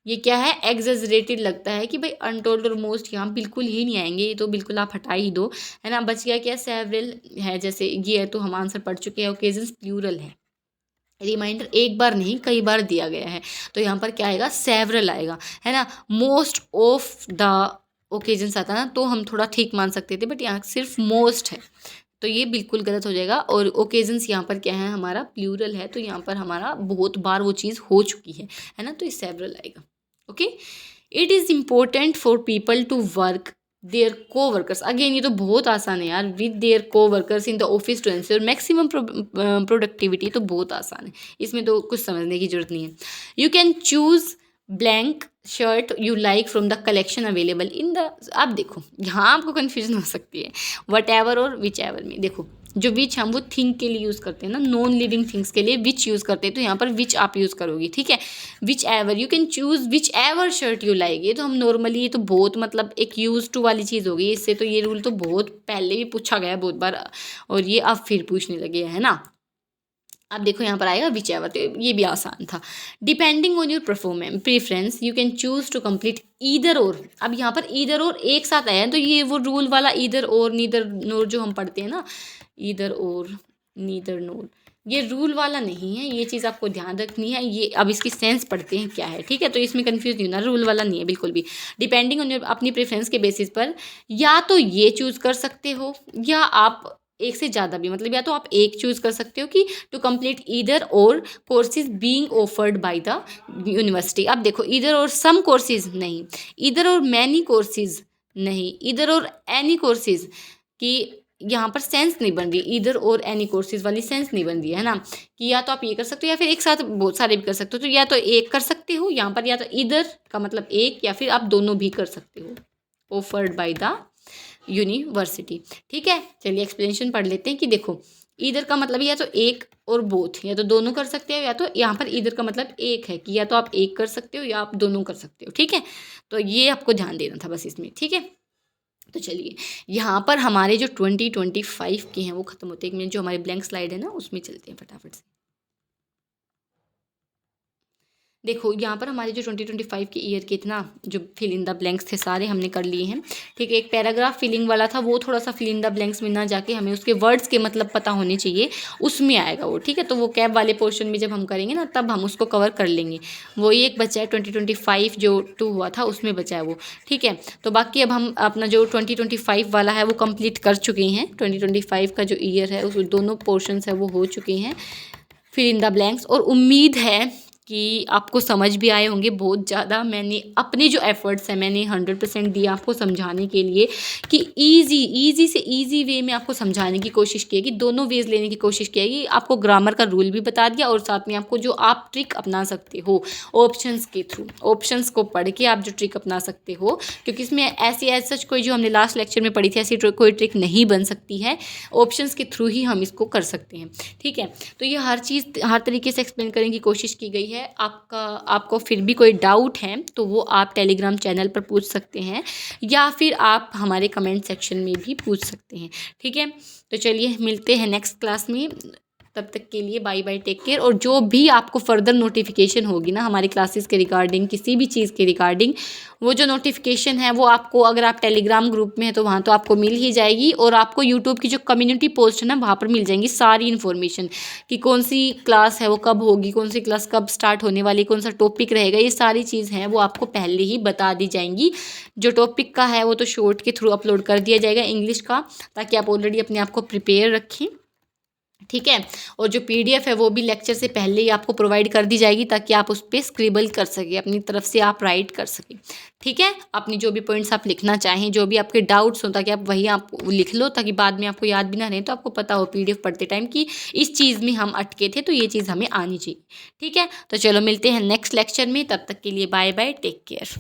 ये क्या है? एग्जेजरेटेड लगता है कि भाई अनटोल्ड और मोस्ट यहाँ बिल्कुल ही नहीं आएंगे, ये तो बिल्कुल आप हटा ही दो, है ना। बच गया क्या? सेवरल है, जैसे ये है तो हम आंसर पढ़ चुके हैं। ओकेजन्स प्लूरल है, रिमाइंडर एक बार नहीं कई बार दिया गया है, तो यहाँ पर क्या आएगा? सेवरल आएगा, है ना। मोस्ट ऑफ द ओकेजन्स आता ना तो हम थोड़ा ठीक मान सकते थे, बट यहाँ सिर्फ मोस्ट है, तो ये बिल्कुल गलत हो जाएगा। और ओकेजन्स यहाँ पर क्या है? हमारा प्लूरल है, तो यहाँ पर हमारा बहुत बार वो चीज़ हो चुकी है ना, तो ये सेवरल आएगा। Okay, it is important for people to work their coworkers, again ये तो बहुत आसान है यार, with their coworkers in the office to ensure maximum productivity, तो बहुत आसान है, इसमें तो कुछ समझने की जरूरत नहीं है। You can choose blank shirt you like from the collection available in the, अब देखो यहाँ आपको कन्फ्यूजन हो सकती है, वट एवर और विच एवर में। देखो जो विच हम वो थिंग के लिए यूज़ करते हैं ना, नॉन लिविंग थिंग्स के लिए विच यूज़ करते हैं, तो यहाँ पर विच आप यूज़ करोगी, ठीक है। Which ever, you can choose which ever shirt you like, ये तो हम नॉर्मली, ये तो बहुत मतलब एक यूज टू वाली चीज़ होगी, इससे तो ये रूल तो बहुत पहले भी पूछा गया है बहुत बार, और ये अब फिर पूछने लगे है ना। अब देखो यहाँ पर आएगा विच एवर, तो ये भी आसान था। Depending on your performance preference you can choose to complete either or, अब यहाँ पर ईदर और एक साथ आया है, तो ये वो रूल वाला ईदर और नीदर नोर जो हम पढ़ते हैं ना, ईदर और नीदर नोर, ये रूल वाला नहीं है, ये चीज़ आपको ध्यान रखनी है। ये अब इसकी सेंस पढ़ते हैं क्या है, ठीक है। तो इसमें कंफ्यूज नहीं होना, रूल वाला नहीं है बिल्कुल भी। डिपेंडिंग ऑन योर अपनी प्रेफरेंस के बेसिस पर या तो ये चूज़ कर सकते हो या आप एक से ज़्यादा भी, मतलब या तो आप एक चूज़ कर सकते हो कि टू कंप्लीट ईदर और courses being offered by the university. अब देखो, ईदर और सम कोर्सेज नहीं, ईदर और मैनी कोर्सेज नहीं, ईदर और एनी कोर्सेज की यहाँ पर सेंस नहीं बन रही, ईदर और एनी कोर्सेज वाली सेंस नहीं बन रही है ना, कि या तो आप ये कर सकते हो या फिर एक साथ बहुत सारे भी कर सकते हो। तो या तो एक कर सकते हो यहाँ पर, या तो ईदर का मतलब एक, या फिर आप दोनों भी कर सकते हो, ऑफर्ड बाय द यूनिवर्सिटी, ठीक है। चलिए एक्सप्लेनेशन पढ़ लेते हैं कि देखो, ईदर का मतलब या तो एक और बोथ, या तो दोनों कर सकते हो, या तो यहाँ पर ईदर का मतलब एक है कि या तो आप एक कर सकते हो या आप दोनों कर सकते हो, ठीक है। तो ये आपको ध्यान देना था बस इसमें, ठीक है। तो चलिए यहाँ पर हमारे जो 2025 के हैं वो खत्म होते हैं। एक मिनट, जो हमारी ब्लैंक स्लाइड है ना उसमें चलते हैं फटाफट से। देखो यहाँ पर हमारे जो 2025 के ईयर के इतना जो फिल इन द ब्लैंक्स थे सारे हमने कर लिए हैं, ठीक है। एक पैराग्राफ फिलिंग वाला था, वो थोड़ा सा फिल इन द ब्लैंक्स में ना जाके हमें उसके वर्ड्स के मतलब पता होने चाहिए, उसमें आएगा वो, ठीक है। तो वो कैब वाले पोर्शन में जब हम करेंगे ना तब हम उसको कवर कर लेंगे। वही एक बचा है 2025 जो 2 हुआ था उसमें बचा है वो, ठीक है। तो बाकी अब हम अपना जो 2025 वाला है वो कंप्लीट कर चुके हैं। 2025 का जो ईयर है उस दोनों पोर्शंस है वो हो चुके हैं फिल इन द ब्लैंक्स, और उम्मीद है कि आपको समझ भी आए होंगे बहुत ज़्यादा। मैंने अपने जो एफ़र्ट्स हैं मैंने 100% दिया आपको समझाने के लिए कि ईज़ी से ईज़ी वे में आपको समझाने की कोशिश की है, कि दोनों वेज लेने की कोशिश की है, कि आपको ग्रामर का रूल भी बता दिया और साथ में आपको जो आप ट्रिक अपना सकते हो ऑप्शंस के थ्रू, ऑप्शंस को पढ़ के आप जो ट्रिक अपना सकते हो, क्योंकि इसमें ऐसी एज सच कोई जो हमने लास्ट लेक्चर में पढ़ी थी ऐसी कोई ट्रिक नहीं बन सकती है, ऑप्शंस के थ्रू ही हम इसको कर सकते हैं, ठीक है। तो ये हर चीज़ हर तरीके से एक्सप्लेन करने की कोशिश की गई है। आपको फिर भी कोई डाउट है तो वो आप टेलीग्राम चैनल पर पूछ सकते हैं, या फिर आप हमारे कमेंट सेक्शन में भी पूछ सकते हैं, ठीक है। तो चलिए मिलते हैं नेक्स्ट क्लास में, तब तक के लिए बाय बाय, टेक केयर। और जो भी आपको फर्दर नोटिफिकेशन होगी ना हमारी क्लासेस के रिगार्डिंग, किसी भी चीज़ के रिगार्डिंग, वो जो नोटिफिकेशन है वो आपको, अगर आप टेलीग्राम ग्रुप में हैं तो वहाँ तो आपको मिल ही जाएगी, और आपको यूट्यूब की जो कम्युनिटी पोस्ट है ना वहाँ पर मिल जाएंगी सारी इन्फॉर्मेशन, कि कौन सी क्लास है वो कब होगी, कौन सी क्लास कब स्टार्ट होने वाली, कौन सा टॉपिक रहेगा, ये सारी चीज़ हैं वो आपको पहले ही बता दी जाएंगी। जो टॉपिक का है वो तो शॉर्ट के थ्रू अपलोड कर दिया जाएगा इंग्लिश का, ताकि आप ऑलरेडी अपने आप को प्रिपेयर रखें, ठीक है। और जो पीडीएफ है वो भी लेक्चर से पहले ही आपको प्रोवाइड कर दी जाएगी, ताकि आप उस पर स्क्रिबल कर सकें, अपनी तरफ से आप राइट कर सकें, ठीक है। अपनी जो भी पॉइंट्स आप लिखना चाहें, जो भी आपके डाउट्स हों, ताकि आप वही आप लिख लो, ताकि बाद में आपको याद भी ना रहे, तो आपको पता हो पीडीएफ पढ़ते टाइम कि इस चीज़ में हम अटके थे तो ये चीज़ हमें आनी चाहिए, ठीक है। तो चलो मिलते हैं नेक्स्ट लेक्चर में, तब तक के लिए बाय बाय, टेक केयर।